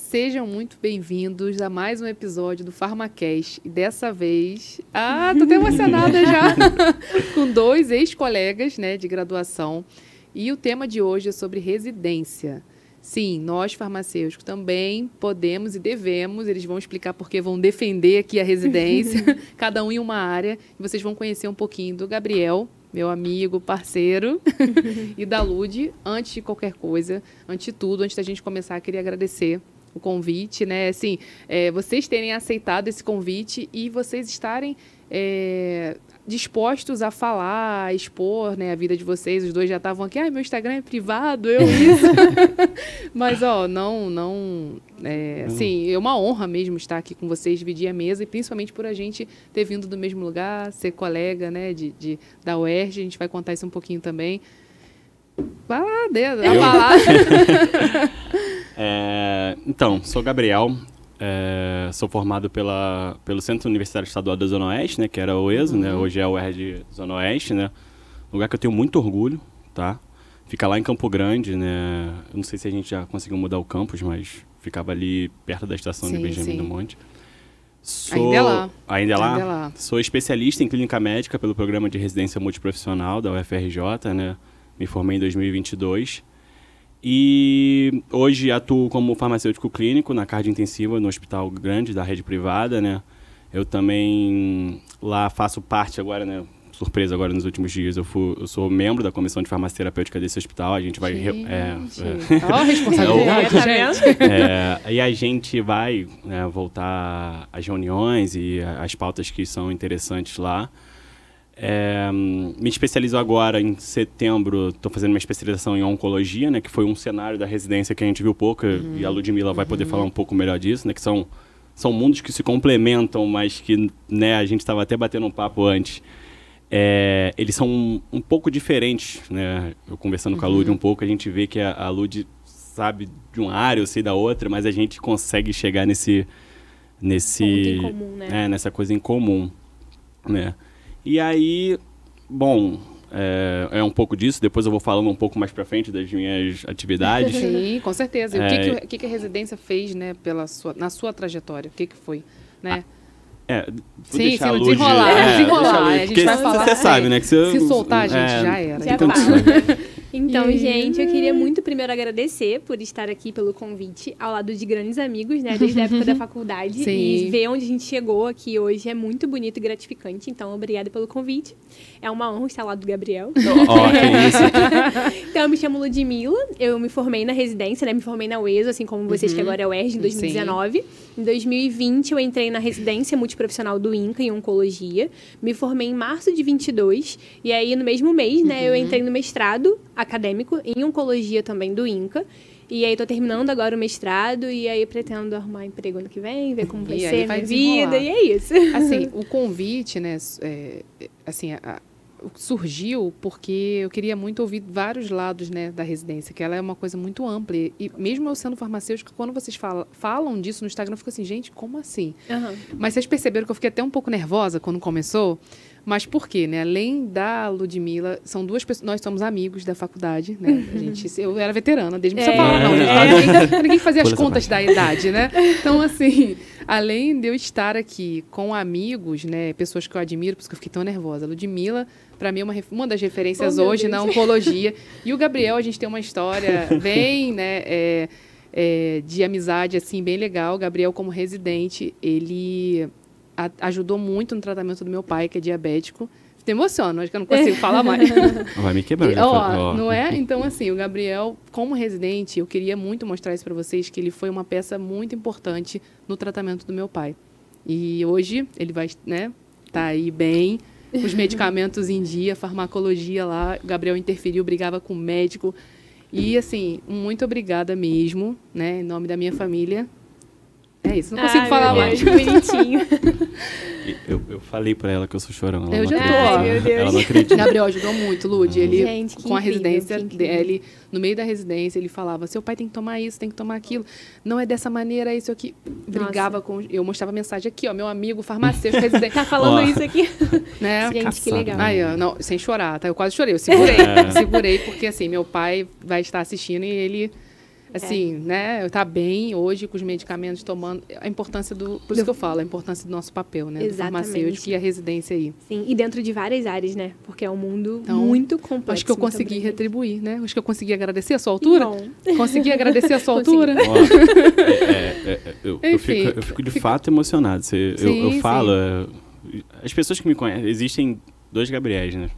Sejam muito bem-vindos a mais um episódio do PharmaCast. E dessa vez... tô até emocionada já! Com dois ex-colegas, né, de graduação. E o tema de hoje é sobre residência. Sim, nós farmacêuticos também podemos e devemos. Eles vão explicar porque vão defender aqui a residência, cada um em uma área. E vocês vão conhecer um pouquinho do Gabriel, meu amigo, parceiro, e da Lud. Antes de qualquer coisa, antes de tudo, antes da gente começar, queria agradecer o convite, né? Assim, vocês terem aceitado esse convite e vocês estarem dispostos a falar, a expor, né, a vida de vocês. Os dois já estavam aqui, meu Instagram é privado, eu isso. Mas, assim, é uma honra mesmo estar aqui com vocês, dividir a mesa, e principalmente por a gente ter vindo do mesmo lugar, ser colega, né, da UERJ. A gente vai contar isso um pouquinho também. Vai lá, vai lá. Então, sou Gabriel, sou formado pelo Centro Universitário Estadual da Zona Oeste, né, que era o ESO, né, hoje é o UERJ Zona Oeste, né, lugar que eu tenho muito orgulho, tá? Fica lá em Campo Grande, né, eu não sei se a gente já conseguiu mudar o campus, mas ficava ali perto da estação de Benjamin do Monte. Ainda é lá. Ainda é lá? Sou especialista em clínica médica pelo programa de residência multiprofissional da UFRJ, né, me formei em 2022. E hoje atuo como farmacêutico clínico na cardio intensiva no Hospital Grande da rede privada, né? Eu também lá faço parte agora, né? Surpresa agora nos últimos dias, eu sou membro da comissão de farmácia terapêutica desse hospital. A gente vai... responsabilidade, gente. E a gente vai, né, voltar às reuniões e às pautas que são interessantes lá. Me especializo agora em setembro, estou fazendo uma especialização em oncologia, né, que foi um cenário da residência que a gente viu pouco, e a Ludmila vai poder falar um pouco melhor disso, né, que são mundos que se complementam, mas que, né, a gente estava até batendo um papo antes. Eles são um pouco diferentes, né, eu conversando com a Lud um pouco, a gente vê que a Lud sabe de uma área, eu sei da outra, mas a gente consegue chegar nesse ponto em comum, né? Nessa coisa em comum, né. E aí, bom, é um pouco disso. Depois eu vou falando um pouco mais pra frente das minhas atividades. Sim, com certeza. E o que a residência fez, né, na sua trajetória? O que foi, né? Sim, desenrolar. A gente vai falar. Você sabe, né? Que se soltar, a gente já era. Então, gente, eu queria muito primeiro agradecer por estar aqui, pelo convite, ao lado de grandes amigos, né, desde a época da faculdade. Sim. E ver onde a gente chegou aqui hoje é muito bonito e gratificante. Então, obrigada pelo convite. É uma honra estar ao lado do Gabriel. Que isso. Então, eu me chamo Ludmila, eu me formei na residência, né, me formei na UESO, assim como vocês, que agora é o UERJ, em 2019. Sim. Em 2020, eu entrei na residência multiprofissional do INCA, em oncologia. Me formei em março de 22. E aí, no mesmo mês, né, eu entrei no mestrado acadêmico em oncologia também do INCA. E aí, tô terminando agora o mestrado e aí pretendo arrumar emprego ano que vem, ver como vai ser a minha vida, e é isso. Assim, o convite, né, surgiu porque eu queria muito ouvir vários lados, né, da residência, que ela é uma coisa muito ampla. E mesmo eu sendo farmacêutica, quando vocês falam disso no Instagram, eu fico assim, gente, como assim? Mas vocês perceberam que eu fiquei até um pouco nervosa quando começou? Mas por quê, né? Além da Ludmila, são duas pessoas... Nós somos amigos da faculdade, né? Eu era veterana, desde... Não precisa falar, não. Ninguém fazia as contas da idade, né? Então, assim, além de eu estar aqui com amigos, né? Pessoas que eu admiro, por isso que eu fiquei tão nervosa. A Ludmila, para mim, é uma das referências hoje na oncologia. E o Gabriel, a gente tem uma história bem, né? De amizade, assim, bem legal. O Gabriel, como residente, ele... ajudou muito no tratamento do meu pai, que é diabético. Te emociono, acho que eu não consigo falar mais. Vai me quebrar. Não é? Então, assim, o Gabriel, como residente, eu queria muito mostrar isso para vocês, que ele foi uma peça muito importante no tratamento do meu pai. E hoje ele vai, né, tá aí bem, os medicamentos em dia, farmacologia lá. O Gabriel interferiu, brigava com o médico. E, assim, muito obrigada mesmo, né, em nome da minha família. É isso, não consigo falar mais. Bonitinho. Eu falei pra ela que eu sou chorão. Eu já tô. Ela não acredita. Gabriel ajudou muito, Lud. Ele, gente, com a residência dele, no meio da residência, ele falava, seu pai tem que tomar isso, tem que tomar aquilo. Não é dessa maneira, isso aqui. Brigava com... Eu mostrava mensagem aqui, ó, meu amigo farmacêutico residente. Tá falando isso aqui. Né? Gente, que legal. Aí, ó, não, sem chorar, tá? Eu quase chorei, eu segurei. Segurei, porque assim, meu pai vai estar assistindo e ele... Assim, né? Tá bem hoje com os medicamentos tomando. A importância por isso que eu falo, a importância do nosso papel, né? Exatamente. Do farmacêutico e a residência aí. Sim, e dentro de várias áreas, né? Porque é um mundo muito complexo. Acho que eu consegui retribuir, né? Acho que eu consegui agradecer a sua altura. Consegui agradecer a sua altura. Eu fico de fato emocionado. Eu falo, as pessoas que me conhecem, existem 2 Gabriéis, né?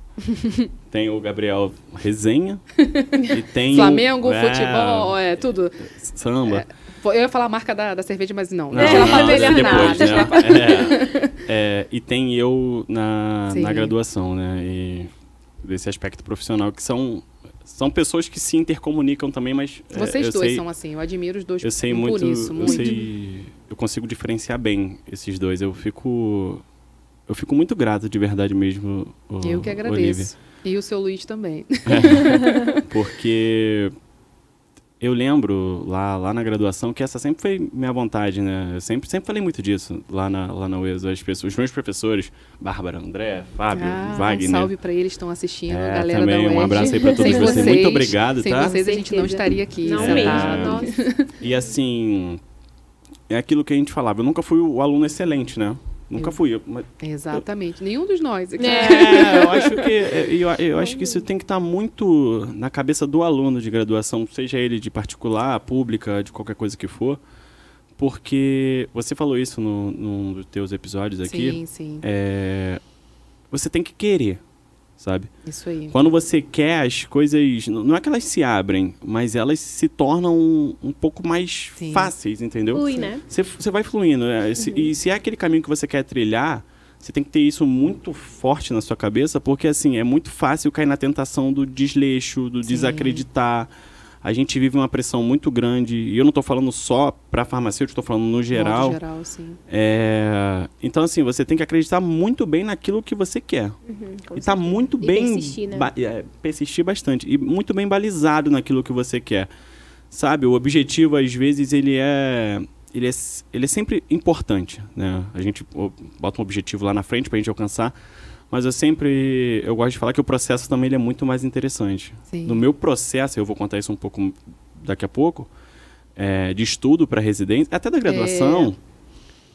Tem o Gabriel Resenha e tem Flamengo, futebol, tudo. Samba. Eu ia falar a marca da cerveja, mas não. Não, depois, né? E tem eu na graduação, né? E desse aspecto profissional, que são pessoas que se intercomunicam também, mas... Vocês dois são assim, eu admiro os dois. Eu sei muito, eu consigo diferenciar bem esses dois. Eu fico muito grato, de verdade mesmo, eu que agradeço. Olivia. E o seu Luiz também. Porque eu lembro, lá na graduação, que essa sempre foi minha vontade, né? Eu sempre falei muito disso lá na UES. Os meus professores, Bárbara, André, Fábio, Wagner. Um salve para eles que estão assistindo, a galera também, da UES. Um abraço aí para todos vocês. Muito obrigado, sem tá? Sem vocês a gente não estaria aqui. Não mesmo, nossa. E assim, é aquilo que a gente falava. Eu nunca fui o aluno excelente, né? Nunca fui. Exatamente. Nenhum dos nós aqui. Eu acho que isso tem que estar muito na cabeça do aluno de graduação, seja ele de particular, pública, de qualquer coisa que for. Porque você falou isso num dos teus episódios aqui. Sim, sim. Você tem que querer, sabe? Isso aí. Quando você quer, as coisas... Não é que elas se abrem, mas elas se tornam um pouco mais fáceis, entendeu? Flui, né? Você vai fluindo. E se é aquele caminho que você quer trilhar, você tem que ter isso muito forte na sua cabeça, porque, assim, é muito fácil cair na tentação do desleixo, do desacreditar. A gente vive uma pressão muito grande, e eu não estou falando só para farmacêutico, estou falando no geral. No geral, sim. Então, assim, você tem que acreditar muito bem naquilo que você quer. E tá muito bem... persistir, né? Persistir bastante. E muito bem balizado naquilo que você quer. Sabe, o objetivo, às vezes, ele é sempre importante, né? A gente bota um objetivo lá na frente pra gente alcançar, mas eu gosto de falar que o processo também ele é muito mais interessante. Sim. No meu processo, eu vou contar isso um pouco daqui a pouco, de estudo para residência, até da graduação,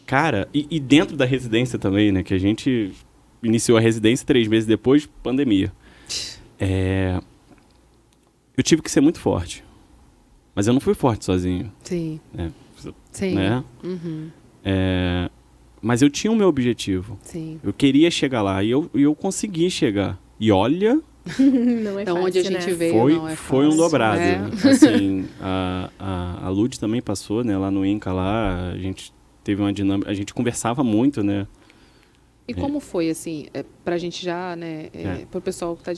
cara, e dentro da residência também, né? Que a gente iniciou a residência 3 meses depois, pandemia. Eu tive que ser muito forte, mas eu não fui forte sozinho. Sim. Sim. Né? Mas eu tinha o meu objetivo. Sim. Eu queria chegar lá e eu consegui chegar. E olha... Não é fácil, onde a gente veio, não é foi um dobrado. Assim, a Lud também passou, né? Lá no INCA, lá, a gente teve uma dinâmica... A gente conversava muito, né? E como foi, assim, pra gente já, né? Pro pessoal que tá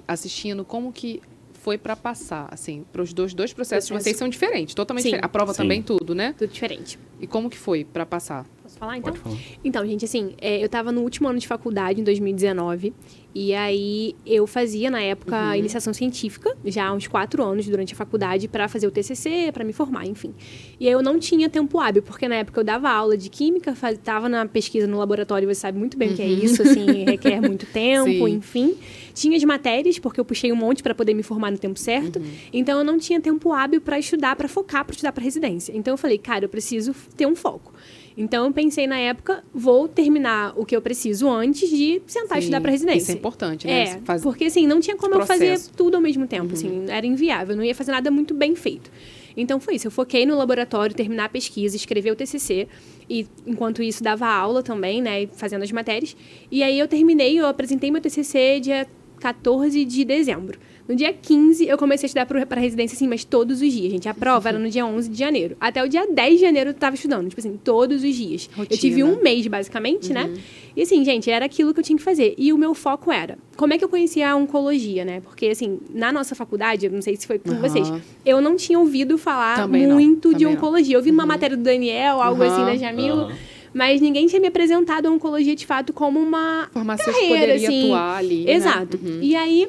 assistindo, como que foi para passar, assim, para os dois processos de vocês são diferentes, totalmente diferentes. A prova também, tudo, né? Tudo diferente. E como que foi para passar? Posso falar, então? Pode falar. Então, gente, assim, eu estava no último ano de faculdade, em 2019, e aí eu fazia, na época, iniciação científica, já há uns 4 anos durante a faculdade, para fazer o TCC, para me formar, enfim. E aí eu não tinha tempo hábil, porque na época eu dava aula de química, estava na pesquisa no laboratório, você sabe muito bem o que é isso, assim, requer muito tempo, enfim. Tinha as matérias, porque eu puxei um monte para poder me formar no tempo certo, então eu não tinha tempo hábil para estudar, para focar, para estudar para residência. Então eu falei, cara, eu preciso ter um foco. Então, eu pensei na época, vou terminar o que eu preciso antes de sentar e estudar para residência. Isso é importante, né? Porque assim, não tinha como eu fazer tudo ao mesmo tempo, assim, era inviável, não ia fazer nada muito bem feito. Então, foi isso, eu foquei no laboratório, terminar a pesquisa, escrever o TCC, e enquanto isso dava aula também, né, fazendo as matérias. E aí eu apresentei meu TCC dia 14 de dezembro. No dia 15, eu comecei a estudar para residência, assim, mas todos os dias, gente. A prova era no dia 11 de janeiro. Até o dia 10 de janeiro eu estava estudando, tipo assim, todos os dias. Rotina. Eu tive um mês, basicamente, né? E assim, gente, era aquilo que eu tinha que fazer. E o meu foco era, como é que eu conhecia a oncologia, né? Porque, assim, na nossa faculdade, eu não sei se foi com vocês, eu não tinha ouvido falar muito de oncologia. Eu vi numa matéria do Daniel, algo assim, da Jamila. Mas ninguém tinha me apresentado a oncologia, de fato, como uma farmacêutico carreira, poderia assim. atuar ali, Exato. Né? E aí...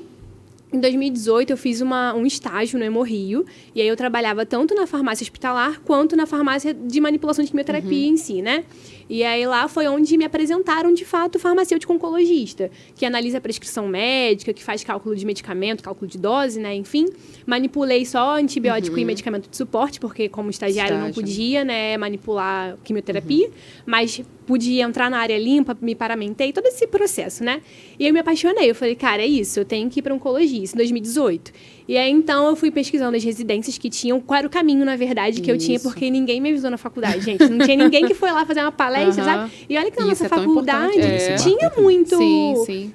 Em 2018, eu fiz um estágio no Hemorrio, e aí eu trabalhava tanto na farmácia hospitalar, quanto na farmácia de manipulação de quimioterapia em si, né? E aí lá foi onde me apresentaram, de fato, o farmacêutico oncologista, que analisa a prescrição médica, que faz cálculo de medicamento, cálculo de dose, né? Enfim, manipulei só antibiótico e medicamento de suporte, porque como estagiário não podia, né, manipular quimioterapia, mas podia entrar na área limpa, me paramentei, todo esse processo, né? E eu me apaixonei, eu falei, cara, é isso, eu tenho que ir para oncologia, isso em 2018. E aí, então, eu fui pesquisando as residências que tinham, qual era o caminho, na verdade, que eu tinha, porque ninguém me avisou na faculdade, gente. Não tinha ninguém que foi lá fazer uma palestra, sabe? E olha que na nossa faculdade tinha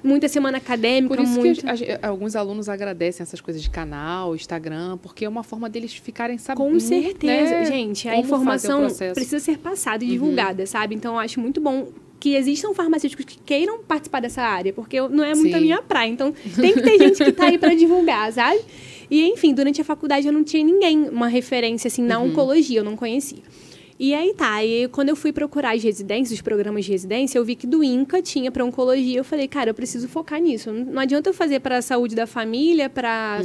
muita semana acadêmica, por isso que alguns alunos agradecem essas coisas de canal, Instagram, porque é uma forma deles ficarem sabendo. Com certeza, gente. A informação precisa ser passada e divulgada, sabe? Então, eu acho muito bom que existam farmacêuticos que queiram participar dessa área, porque não é muito a minha praia. Então, tem que ter gente que tá aí para divulgar, sabe? E, enfim, durante a faculdade eu não tinha ninguém, uma referência, assim, na oncologia, eu não conhecia. E aí tá, e quando eu fui procurar as residências, os programas de residência, eu vi que do INCA tinha para oncologia. Eu falei, cara, eu preciso focar nisso. Não adianta eu fazer para a saúde da família, para...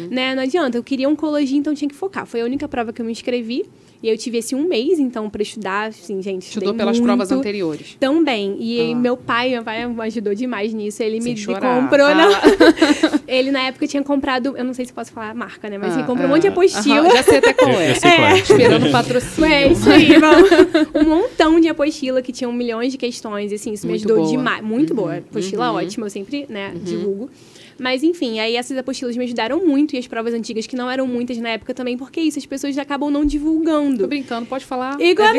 né? Não adianta, eu queria oncologia, então tinha que focar. Foi a única prova que eu me inscrevi. E eu tive esse 1 mês, então, para estudar, assim, gente, estudou pelas provas anteriores? Também. E meu pai me ajudou demais nisso. Ele me comprou, não. Ele, na época, tinha comprado, eu não sei se posso falar a marca, né? Mas ele comprou um monte de apostila. Já sei até qual é. Esperando patrocínio. É isso aí, um montão de apostila que tinham milhões de questões, assim, isso me ajudou demais. Muito boa. Apostila ótima, eu sempre, né, divulgo. Mas, enfim, aí essas apostilas me ajudaram muito, e as provas antigas, que não eram muitas na época também, porque isso, as pessoas acabam não divulgando. Tô brincando, pode falar. Igual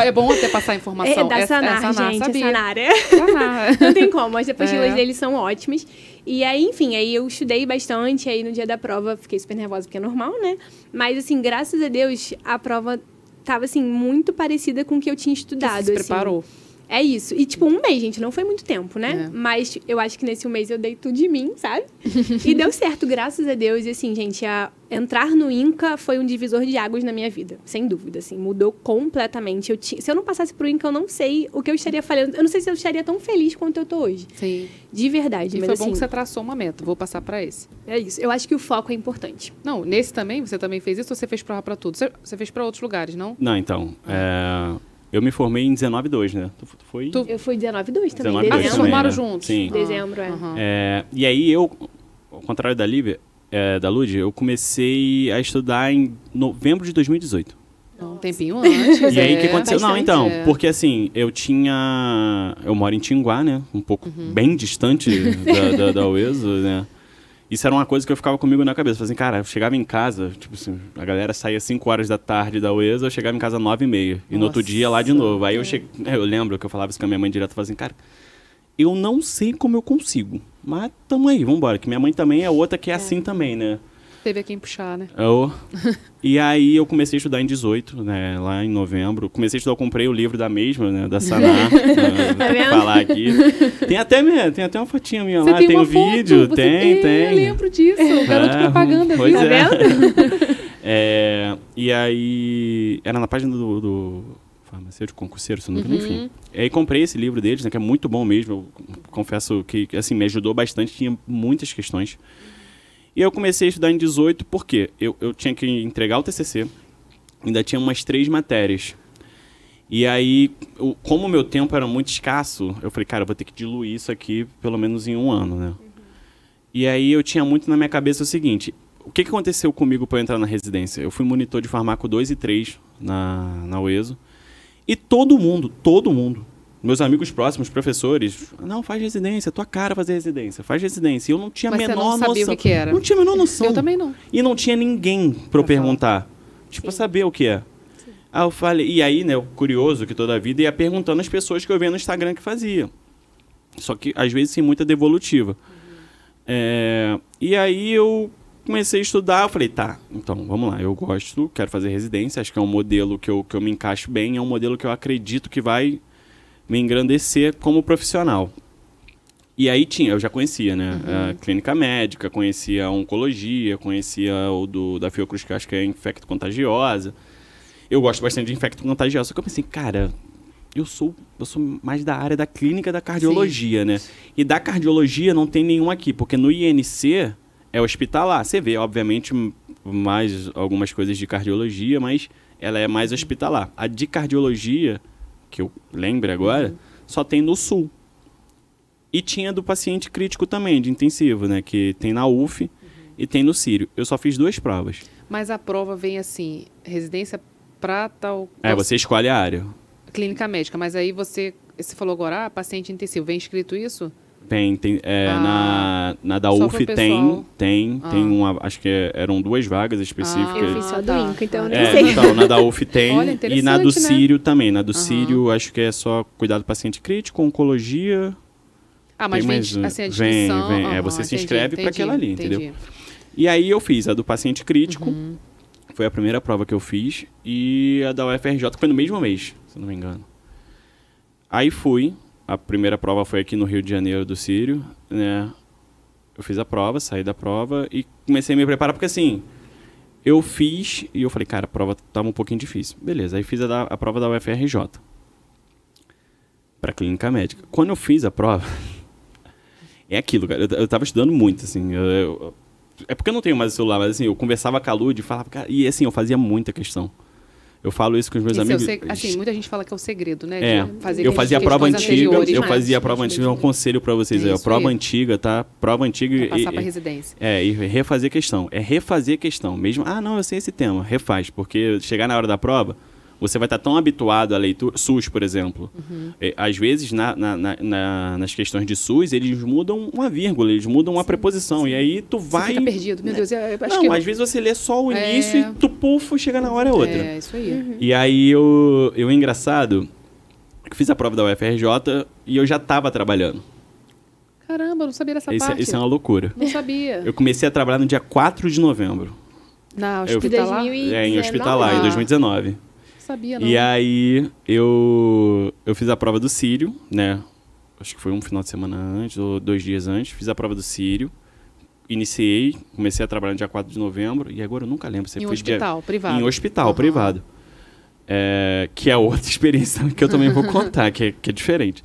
é bom até passar a informação. É da Sanar, gente, sabia. Sanar. Não tem como, as apostilas deles são ótimas. E aí, enfim, aí eu estudei bastante, aí no dia da prova fiquei super nervosa, porque é normal, né? Mas, assim, graças a Deus, a prova tava, assim, muito parecida com o que eu tinha estudado. Você se preparou. É isso. E, tipo, 1 mês, gente, não foi muito tempo, né? Mas eu acho que nesse 1 mês eu dei tudo de mim, sabe? E deu certo, graças a Deus. E, assim, gente, entrar no INCA foi um divisor de águas na minha vida. Sem dúvida, assim. Mudou completamente. Se eu não passasse pro INCA, eu não sei o que eu estaria falando. Eu não sei se eu estaria tão feliz quanto eu tô hoje. Sim. De verdade. E mas, foi assim, bom que você traçou uma meta. Vou passar pra esse. É isso. Eu acho que o foco é importante. Não, nesse também, você também fez isso ou você fez prova pra tudo? Você fez pra outros lugares, não? Não, então... Eu me formei em 19/2, né? Eu fui 19/2 também. 19/2 vocês formaram juntos? Sim. Dezembro, E aí eu, ao contrário da Lívia, da Lud, eu comecei a estudar em novembro de 2018. Um tempinho antes. E aí o que aconteceu? Bastante, não, então, porque assim, eu moro em Tinguá, né? Um pouco bem distante da UESO, né? Isso era uma coisa que eu ficava comigo na cabeça. Assim, cara, eu chegava em casa, tipo assim, a galera saía 5 horas da tarde da UESO, eu chegava em casa 9h30. E no outro dia lá de novo. Aí eu lembro que eu falava isso com a minha mãe direto, eu falava assim, cara, eu não sei como eu consigo, mas tamo aí, vambora. Que minha mãe também é outra que é assim também, né? Teve a quem puxar, né? E aí eu comecei a estudar em 18, né? Lá em novembro. Comecei a estudar, eu comprei o livro da mesma, né? Da Sanar. Vou falar aqui. Tem até uma fotinha minha lá, tem um vídeo, tem. Eu lembro disso, garoto propaganda, pois viu? é. E aí, era na página do farmacêutico concurseiro, se não me engano, enfim. E aí comprei esse livro deles, né? Que é muito bom mesmo. Eu confesso que, assim, me ajudou bastante, tinha muitas questões. E eu comecei a estudar em 18 porque eu tinha que entregar o TCC, ainda tinha umas 3 matérias. E aí, como o meu tempo era muito escasso, eu falei, cara, eu vou ter que diluir isso aqui pelo menos em 1 ano, né? E aí eu tinha muito na minha cabeça o seguinte, o que aconteceu comigo para eu entrar na residência? Eu fui monitor de farmaco 2 e 3 na UESO, e todo mundo, meus amigos próximos, professores, não, faz residência, tua cara fazer residência, faz residência. E eu não tinha a menor noção. Mas você não sabia o que era? Não tinha a menor noção. Eu também não. E não tinha ninguém pra eu perguntar. Tipo, saber o que é. Sim. Aí eu falei, e aí, né, o curioso que toda a vida ia perguntando às pessoas que eu via no Instagram que fazia. Só que, às vezes, sem muita devolutiva. E aí eu comecei a estudar, eu falei, tá, então, vamos lá, eu gosto, quero fazer residência, acho que é um modelo que eu me encaixo bem, é um modelo que eu acredito que vai me engrandecer como profissional. E aí eu já conhecia, né? A clínica médica, conhecia a oncologia, conhecia o da Fiocruz, que eu acho que é infecto contagiosa. Eu gosto bastante de infecto contagiosa. Só que eu pensei, cara, eu sou mais da área da clínica da cardiologia, né? E da cardiologia não tem nenhum aqui, porque no INC é hospitalar. Você vê, obviamente, mais algumas coisas de cardiologia, mas ela é mais hospitalar. A de cardiologia, que eu lembro agora, só tem no Sul. E tinha do paciente crítico também, de intensivo, né? Que tem na UF e tem no Sírio. Eu só fiz 2 provas. Mas a prova vem assim, residência para tal... Você escolhe a área. Clínica médica, mas aí você falou agora, paciente intensivo, vem escrito isso? Tem na da UF tem uma, acho que eram 2 vagas específicas. Eu fiz só do INCA, então eu nem sei. Então, na da UF tem. Olha, e na do Sírio também. Na do Sírio, acho que é só cuidado do paciente crítico, oncologia. Mas vem assim, a descrição. Vem. Você se inscreve para aquela ali, entendeu? E aí eu fiz a do paciente crítico. Foi a primeira prova que eu fiz. E a da UFRJ, que foi no mesmo mês, se não me engano. Aí fui. A primeira prova foi aqui no Rio de Janeiro do Sírio, né? Eu fiz a prova, saí da prova e comecei a me preparar, porque assim, eu fiz e eu falei, cara, a prova estava um pouquinho difícil. Beleza, aí fiz a prova da UFRJ, para clínica médica. Quando eu fiz a prova, é aquilo, cara, eu tava estudando muito, assim, é porque eu não tenho mais o celular, mas assim, eu conversava com a Lud e falava, cara, e assim, eu fazia muita questão. Eu falo isso com os meus amigos. Assim, muita gente fala que é o segredo, né? Eu fazia a prova antiga, é um conselho para vocês. A prova antiga, tá? Prova antiga pra passar para residência. E refazer questão. É refazer questão. Mesmo, não, eu sei esse tema. Refaz, porque chegar na hora da prova, você vai estar tão habituado à leitura. SUS, por exemplo. Às vezes, nas questões de SUS, eles mudam uma vírgula, eles mudam uma preposição. E aí tu vai... Você fica perdido. Meu Deus, às vezes você lê só o início e tu, chega na hora é outra. É, isso aí. E aí, eu engraçado, eu fiz a prova da UFRJ e eu já estava trabalhando. Caramba, eu não sabia dessa parte. Isso é uma loucura. Não sabia. Eu comecei a trabalhar no dia 4 de novembro. Na hospitalar? Em hospitalar, em 2019. Sabia, não. E aí, eu fiz a prova do Sírio, né? Acho que foi um final de semana antes, ou 2 dias antes. Fiz a prova do Sírio. Iniciei, comecei a trabalhar no dia 4 de novembro. E agora eu nunca lembro. Em um hospital privado. Em hospital privado. Que é outra experiência que eu também vou contar, que é diferente.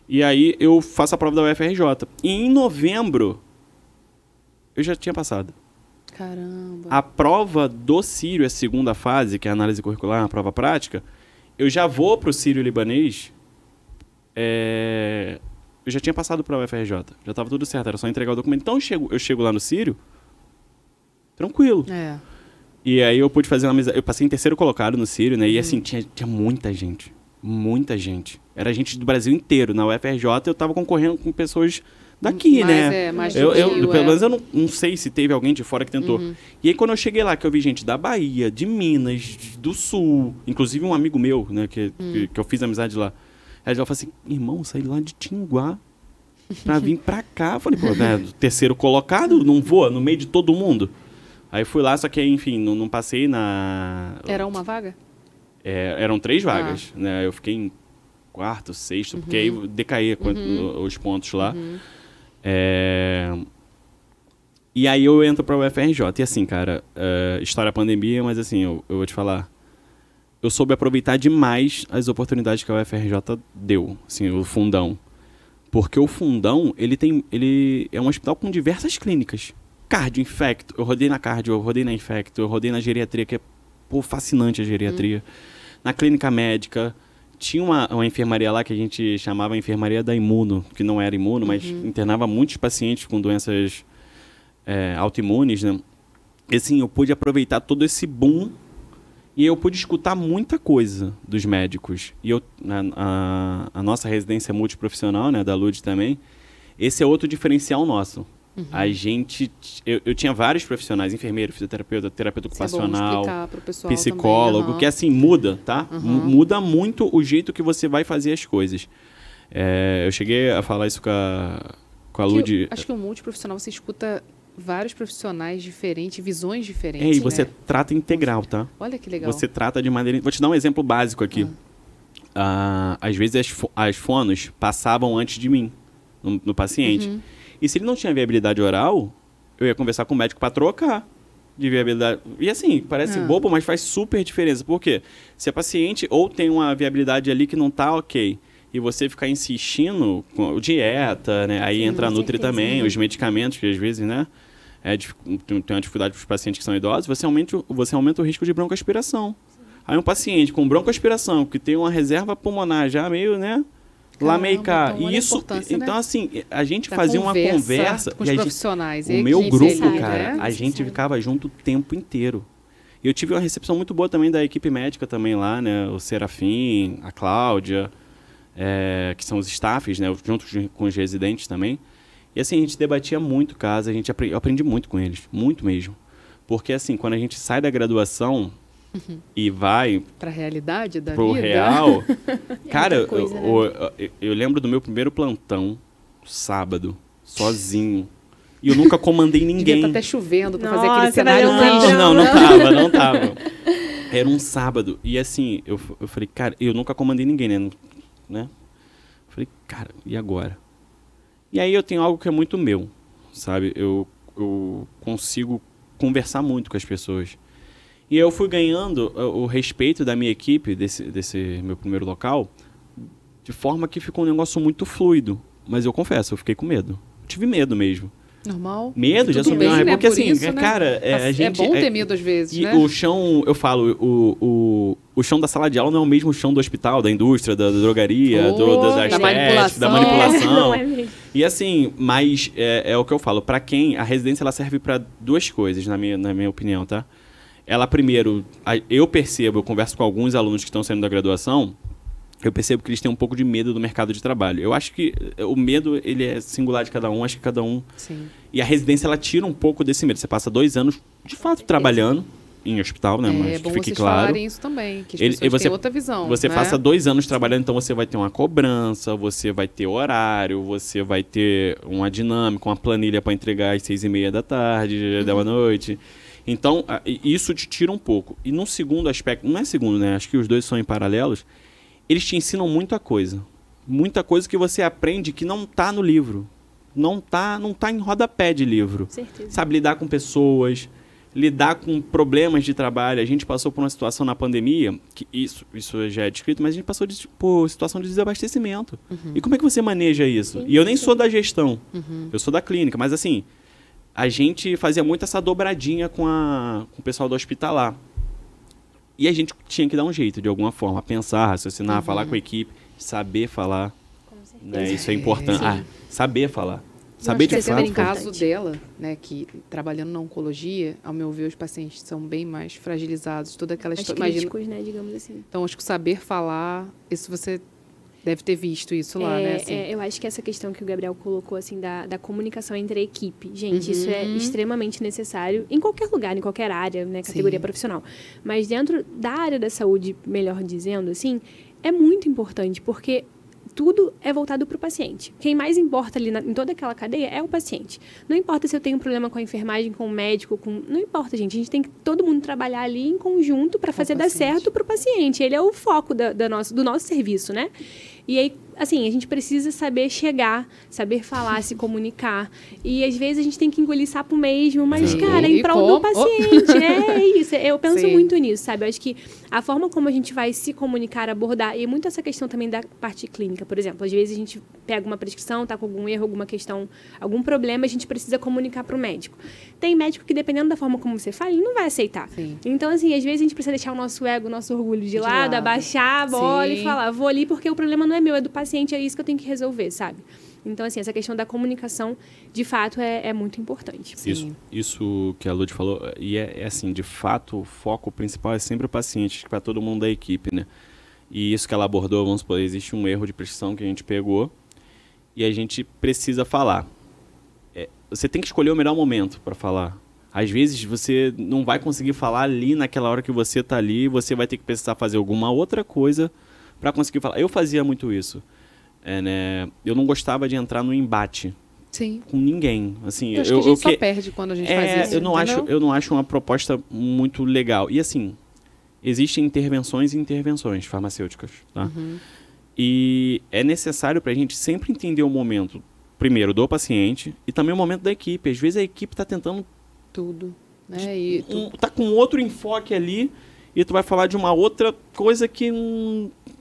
E aí, eu faço a prova da UFRJ. E em novembro, eu já tinha passado. Caramba. A prova do Sírio, a segunda fase, que é a análise curricular, a prova prática, eu já vou para o Sírio libanês, eu já tinha passado para a UFRJ, já estava tudo certo, era só entregar o documento. Então eu chego lá no Sírio, tranquilo. E aí eu pude fazer uma amizade, eu passei em 3º colocado no Sírio, né? E assim, tinha muita gente, muita gente. Era gente do Brasil inteiro. Na UFRJ eu estava concorrendo com pessoas daqui, né? Pelo menos eu não sei se teve alguém de fora que tentou. E aí, quando eu cheguei lá, que eu vi gente da Bahia, de Minas, do Sul, inclusive um amigo meu, né, que eu fiz amizade lá. Aí ela falou assim, irmão, eu saí lá de Tinguá pra vir pra cá. Eu falei, pô, né, 3º colocado, não vou, no meio de todo mundo. Aí fui lá, só que, enfim, não passei na... Era uma vaga? Eram 3 vagas, né? Eu fiquei em 4º, 6º, porque aí decaía os pontos lá. E aí eu entro pra UFRJ. E assim, cara, história pandemia, mas assim, eu vou te falar. Eu soube aproveitar demais as oportunidades que a UFRJ deu, assim, o Fundão. Porque o Fundão, ele é um hospital com diversas clínicas. Cardio, infecto, eu rodei na cardio, eu rodei na infecto, eu rodei na geriatria, que é fascinante a geriatria. Na clínica médica, tinha uma enfermaria lá que a gente chamava a enfermaria da imuno, que não era imuno, mas internava muitos pacientes com doenças autoimunes, né? E assim, eu pude aproveitar todo esse boom e eu pude escutar muita coisa dos médicos. E a nossa residência multiprofissional, né, da Lud também, esse é outro diferencial nosso. A gente... Eu tinha vários profissionais, enfermeiro, fisioterapeuta, terapeuta ocupacional, psicólogo, também, que assim, muda, tá? Muda muito o jeito que você vai fazer as coisas. Eu cheguei a falar isso com a Lud. Acho que o multiprofissional você escuta vários profissionais diferentes, visões diferentes. E você trata integral, tá? Olha que legal. Você trata de maneira... Vou te dar um exemplo básico aqui. Às vezes as fonos passavam antes de mim, no paciente. E se ele não tinha viabilidade oral, eu ia conversar com o médico para trocar. de viabilidade. E assim, parece bobo, mas faz super diferença. Por quê? Se a paciente ou tem uma viabilidade ali que não tá ok, e você ficar insistindo com dieta, né? Aí entra a Nutri também, os medicamentos, que às vezes, né? Tem uma dificuldade para os pacientes que são idosos, você aumenta o risco de broncoaspiração. Aí um paciente com broncoaspiração, que tem uma reserva pulmonar já meio, né? Lá meio cá. Então, Então, assim, a gente da fazia uma conversa. com os profissionais. O meu grupo, cara, a gente ficava junto o tempo inteiro. E eu tive uma recepção muito boa também da equipe médica também lá, né? O Serafim, a Cláudia, que são os staffs, né? Junto com os residentes também. E assim, a gente debatia muito caso, eu aprendi muito com eles, muito mesmo. Porque assim, quando a gente sai da graduação e vai para a realidade da pro vida. real, cara, coisa, né? eu lembro do meu primeiro plantão, sábado, sozinho. E eu nunca comandei ninguém. Devia estar até chovendo para fazer aquele cenário. Não tava. Era um sábado. E assim, eu falei, cara, eu nunca comandei ninguém, né? Falei, cara, e agora? E aí eu tenho algo que é muito meu, sabe? Eu consigo conversar muito com as pessoas. E eu fui ganhando o respeito da minha equipe, desse meu primeiro local, de forma que ficou um negócio muito fluido. Mas eu confesso, eu fiquei com medo. Tive medo mesmo. Normal. Medo de assumir, né? porque Por assim, isso, né? cara, a gente... É bom ter medo às vezes, e né? o chão, eu falo, o chão da sala de aula não é o mesmo chão do hospital, da indústria, da drogaria, da estética, da manipulação. Não é mesmo. E assim, mas é o que eu falo, pra quem, a residência ela serve pra duas coisas, na minha opinião, tá? Ela, primeiro, eu converso com alguns alunos que estão saindo da graduação, eu percebo que eles têm um pouco de medo do mercado de trabalho. Eu acho que o medo, ele é singular de cada um, acho que cada um... Sim. E a residência, ela tira um pouco desse medo. Você passa 2 anos, de fato, trabalhando em hospital, né? Mas É bom que fique vocês claro. falarem isso também, que as pessoas têm outra visão. Você né? passa 2 anos trabalhando, então você vai ter uma cobrança, você vai ter horário, você vai ter uma dinâmica, uma planilha para entregar às 6h30 da tarde, da noite. Então, isso te tira um pouco. E num segundo aspecto, não é segundo, né? Acho que os dois são em paralelos. Eles te ensinam muita coisa. Muita coisa que você aprende que não tá no livro. Não tá em rodapé de livro. Certeza. Sabe, lidar com pessoas, lidar com problemas de trabalho. A gente passou por uma situação na pandemia, que isso já é descrito, mas a gente passou por situação de desabastecimento. E como é que você maneja isso? Sim, e eu nem sim. sou da gestão, eu sou da clínica, mas assim, a gente fazia muito essa dobradinha com o pessoal do hospitalar. E a gente tinha que dar um jeito, de alguma forma, pensar, raciocinar, falar com a equipe, saber falar. Com certeza. Né? Isso é importante. Saber falar. Saber acho que de esse é fato. bem No caso importante. dela, né, que trabalhando na oncologia, ao meu ver, os pacientes são bem mais fragilizados, toda aquela Os história. críticos, né, digamos assim. Então, acho que o saber falar, isso você deve ter visto isso lá, né? Assim. Eu acho que essa questão que o Gabriel colocou, assim, da comunicação entre a equipe. Gente, isso é extremamente necessário em qualquer lugar, em qualquer área, né, categoria profissional. Mas dentro da área da saúde, melhor dizendo, assim, é muito importante, porque tudo é voltado para o paciente. Quem mais importa ali em toda aquela cadeia é o paciente. Não importa se eu tenho um problema com a enfermagem, com o médico, não importa, gente. A gente tem que todo mundo trabalhar ali em conjunto para fazer dar certo para o paciente. Ele é o foco do nosso serviço, né? E aí, assim, a gente precisa saber chegar, saber falar, se comunicar. E às vezes a gente tem que engolir sapo mesmo, mas, Sim. cara, em E prol do como? paciente. É isso. Eu penso Sim. muito nisso, sabe? Eu acho que a forma como a gente vai se comunicar, abordar, e muito essa questão também da parte clínica, por exemplo. Às vezes a gente pega uma prescrição, tá com algum erro, alguma questão, algum problema, a gente precisa comunicar para o médico. Tem médico que, dependendo da forma como você fala, ele não vai aceitar. Sim. Então, assim, às vezes a gente precisa deixar o nosso ego, o nosso orgulho de lado, abaixar a bola e Sim. falar, vou ali porque o problema não é meu, é do paciente, é isso que eu tenho que resolver, sabe? Então, assim, essa questão da comunicação, de fato, é muito importante. Isso que a Lud falou, e é assim, de fato, o foco principal é sempre o paciente, para todo mundo da equipe, né? E isso que ela abordou, vamos supor, existe um erro de prescrição que a gente pegou e a gente precisa falar. Você tem que escolher o melhor momento para falar. Às vezes você não vai conseguir falar ali naquela hora que você está ali, você vai ter que precisar fazer alguma outra coisa para conseguir falar. Eu fazia muito isso. Né? Eu não gostava de entrar no embate. Sim. Com ninguém. Assim, Eu acho que a gente só perde quando a gente faz isso. Eu não acho uma proposta muito legal. E assim, existem intervenções e intervenções farmacêuticas. Tá? E é necessário para a gente sempre entender o momento, primeiro, do paciente e também o momento da equipe. Às vezes a equipe está tentando E tá com outro enfoque ali e tu vai falar de uma outra coisa que,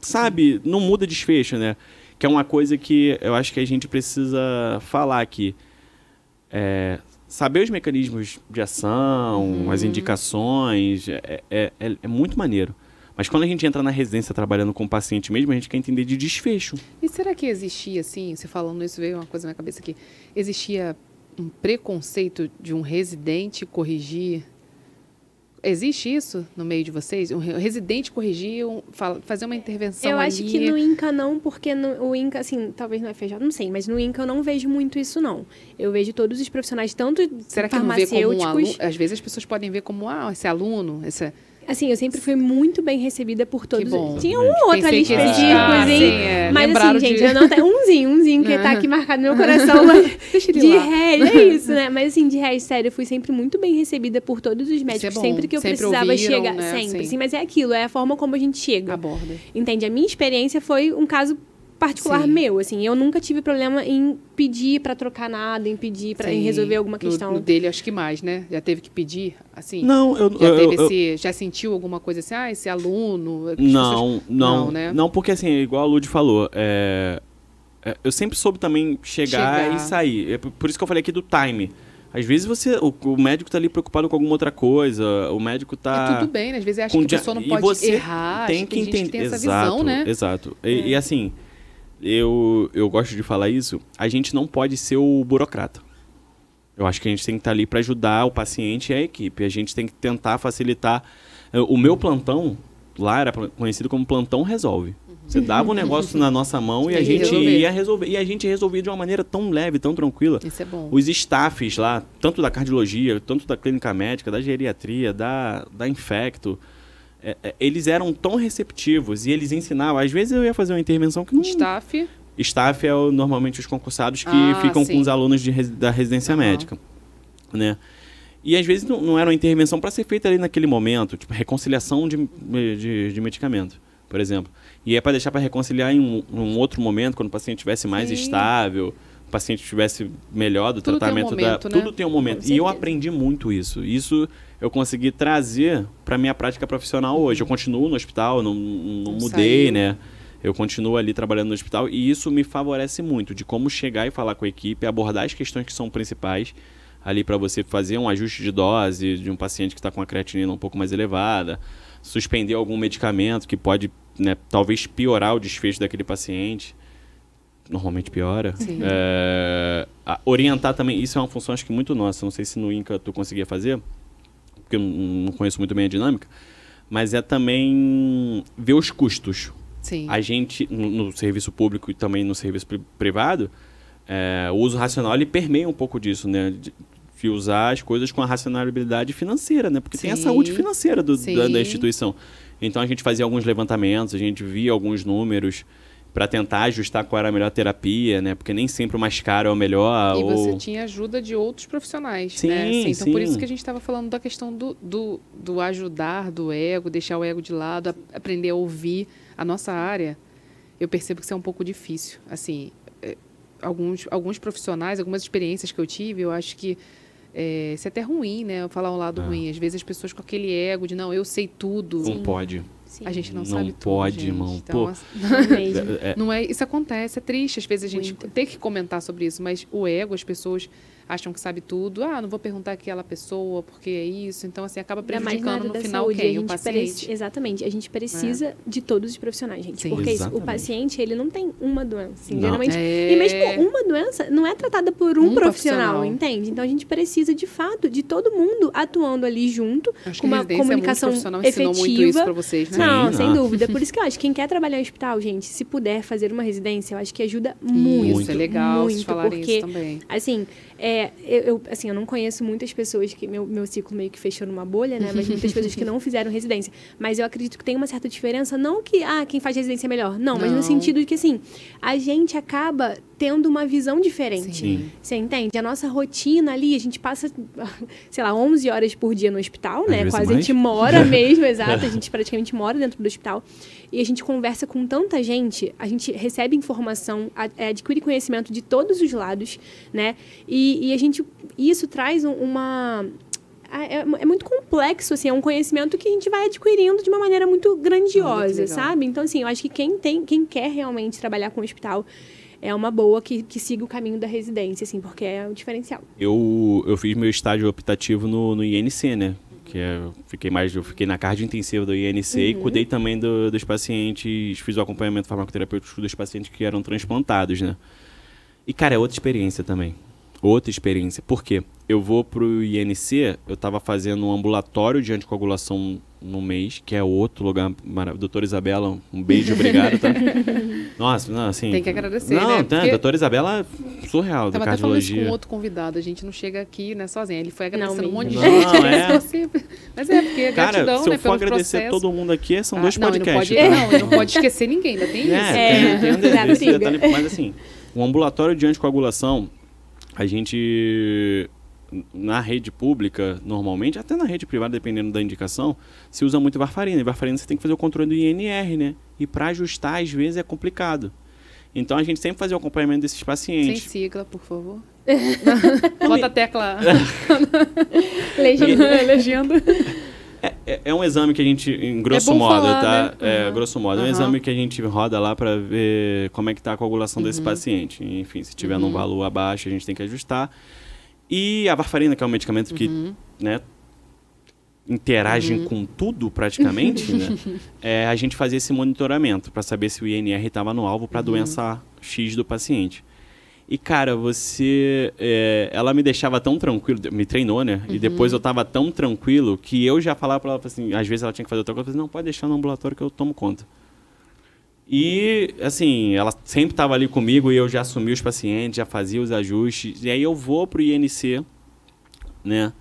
sabe, não muda desfecho, né? Que é uma coisa que eu acho que a gente precisa falar aqui. Saber os mecanismos de ação, as indicações, é muito maneiro. Mas quando a gente entra na residência trabalhando com o paciente mesmo, a gente quer entender de desfecho. E será que existia, assim, você falando isso, veio uma coisa na minha cabeça aqui, existia um preconceito de um residente corrigir? Existe isso no meio de vocês? Um residente corrigir, fazer uma intervenção ali? Eu acho que no INCA não, porque o INCA, assim, talvez no FJ, não sei, mas no INCA eu não vejo muito isso, não. Eu vejo todos os profissionais, tanto será que não vê como um aluno? Às vezes as pessoas podem ver como, esse aluno, esse... Assim, eu sempre fui muito bem recebida por todos. Que bom. Tinha um ou outro ali específico, mas assim, gente, eu não tenho umzinho que tá aqui marcado no meu coração. De resto, é isso, né? Mas assim, de resto, sério, eu fui sempre muito bem recebida por todos os médicos. Sempre que eu precisava chegar. Né? Sempre. Sim, mas é aquilo, é a forma como a gente chega. Aborda. Entende? A minha experiência foi um caso particular meu, assim, eu nunca tive problema em pedir para trocar nada, em pedir para resolver alguma questão. No dele, acho que mais, né? Já teve que pedir, assim? Não, já sentiu alguma coisa assim, esse aluno? Não, porque assim, igual a Lud falou, eu sempre soube também chegar e sair. Por isso que eu falei aqui do time. Às vezes o médico tá ali preocupado com alguma outra coisa, o médico tá... tudo bem, né? Às vezes acha que a pessoa não pode errar, tem que entender. Gente que tem essa visão, né? Exato. E assim... Eu gosto de falar isso, a gente não pode ser o burocrata. Eu acho que a gente tem que estar ali para ajudar o paciente e a equipe. A gente tem que tentar facilitar. O meu plantão lá era conhecido como plantão resolve. Você dava um negócio na nossa mão e a gente ia resolver. E a gente resolvia de uma maneira tão leve, tão tranquila. Isso é bom. Os staffs lá, tanto da cardiologia, tanto da clínica médica, da geriatria, da infecto... eles eram tão receptivos e eles ensinavam. Às vezes eu ia fazer uma intervenção que não... Staff é normalmente os concursados que ficam com os alunos da residência médica, né? E às vezes não era uma intervenção para ser feita ali naquele momento, tipo reconciliação de medicamento, por exemplo. E é para deixar para reconciliar em um outro momento, quando o paciente estivesse mais estável, o paciente estivesse melhor do tratamento. Tudo tem um momento. E eu aprendi muito isso. Isso eu consegui trazer para minha prática profissional hoje. Eu continuo no hospital, não mudei, né? Eu continuo ali trabalhando no hospital e isso me favorece muito de como chegar e falar com a equipe, abordar as questões que são principais ali para você fazer um ajuste de dose de um paciente que está com a creatinina um pouco mais elevada, suspender algum medicamento que pode, né, talvez piorar o desfecho daquele paciente. Normalmente piora. Orientar também, isso é uma função acho que muito nossa, não sei se no INCA tu conseguia fazer, porque eu não conheço muito bem a dinâmica, mas é também ver os custos. Sim. A gente, no serviço público e também no serviço privado, o uso racional ele permeia um pouco disso, né? De usar as coisas com a racionalidade financeira, né? Porque tem a saúde financeira da instituição. Então a gente fazia alguns levantamentos, a gente via alguns números para tentar ajustar qual era a melhor terapia, né? Porque nem sempre o mais caro é o melhor. E você tinha ajuda de outros profissionais, né? Então, por isso que a gente estava falando da questão do ajudar, do ego, deixar o ego de lado, aprender a ouvir. A nossa área, eu percebo que isso é um pouco difícil. Assim, alguns profissionais, algumas experiências que eu tive, eu acho que isso é até ruim, né? Eu falar um lado ruim. Às vezes as pessoas com aquele ego de, não, eu sei tudo. Não pode. Sim. A gente não sabe tudo, Não pode, irmão. Então, não é, isso acontece, é triste. Às vezes a gente tem que comentar sobre isso, mas o ego, as pessoas acham que sabe tudo. Não vou perguntar aquela pessoa porque é isso. Então, assim, acaba prejudicando no final quem? O paciente. Exatamente. A gente precisa de todos os profissionais, gente. Sim, porque o paciente, ele não tem uma doença. Assim, geralmente, e mesmo uma doença não é tratada por um profissional, entende? Então, a gente precisa, de fato, de todo mundo atuando ali junto, com uma comunicação efetiva. Muito isso pra vocês, né? Não, sem dúvida. Por isso que eu acho que quem quer trabalhar em hospital, gente, se puder fazer uma residência, eu acho que ajuda muito. Isso é legal vocês falarem porque, isso também. Assim, eu não conheço muitas pessoas que... Meu ciclo meio que fechou numa bolha, né? Mas muitas pessoas que não fizeram residência. Mas eu acredito que tem uma certa diferença. Não que, quem faz residência é melhor. Não, mas no sentido de que, assim, a gente acaba tendo uma visão diferente. Sim. Você entende? A nossa rotina ali, a gente passa, sei lá, 11 horas por dia no hospital, né? Quase a gente mora mesmo, exato. A gente praticamente mora dentro do hospital. E a gente conversa com tanta gente, a gente recebe informação, adquire conhecimento de todos os lados, né? E a gente... Isso traz é muito complexo, assim, é um conhecimento que a gente vai adquirindo de uma maneira muito grandiosa, sabe? Então, assim, eu acho que quem quer realmente trabalhar com o hospital é uma boa que siga o caminho da residência, assim, porque é o diferencial. Eu fiz meu estágio optativo no INC, né? Eu fiquei na cardio intensiva do INC e cuidei também dos pacientes, fiz o acompanhamento farmacoterapêutico dos pacientes que eram transplantados, né? E, cara, é outra experiência também. Outra experiência. Por quê? Eu vou pro INC, eu tava fazendo um ambulatório de anticoagulação no mês, que é outro lugar maravilhoso. Doutora Isabela, um beijo, obrigado, tá? Nossa, não, assim... Tem que agradecer, não, né? Porque... doutora Isabela, surreal, da cardiologia. Tava até falando isso com outro convidado, a gente não chega aqui, né, sozinho. Ele foi agradecendo um monte de não, gente. Mas porque é gratidão, cara, se eu né, for agradecer processo. todo mundo aqui, são 2 não, podcasts. Não pode esquecer ninguém, ainda tem isso. Tem esse detalhe, mas assim, o ambulatório de anticoagulação, a gente... Na rede pública, normalmente, até na rede privada, dependendo da indicação, se usa muito varfarina. E varfarina você tem que fazer o controle do INR, né? E para ajustar, às vezes, é complicado. Então, a gente sempre fazia o acompanhamento desses pacientes. Sem sigla, por favor. Bota a tecla. Legenda. É um exame que a gente, em grosso modo, falar, tá? né? Grosso modo. É um exame que a gente roda lá para ver como é que tá a coagulação desse paciente. Enfim, se tiver num valor abaixo, a gente tem que ajustar. E a varfarina, que é um medicamento que, né, interage com tudo praticamente, né, a gente fazia esse monitoramento para saber se o INR estava no alvo para a doença X do paciente. E, cara, ela me deixava tão tranquilo, me treinou, né? E depois eu tava tão tranquilo que eu já falava para ela, assim, às vezes ela tinha que fazer outra coisa, eu falei, não, pode deixar no ambulatório que eu tomo conta. E, assim, ela sempre estava ali comigo e eu já assumi os pacientes, já fazia os ajustes. E aí eu vou pro INC, né?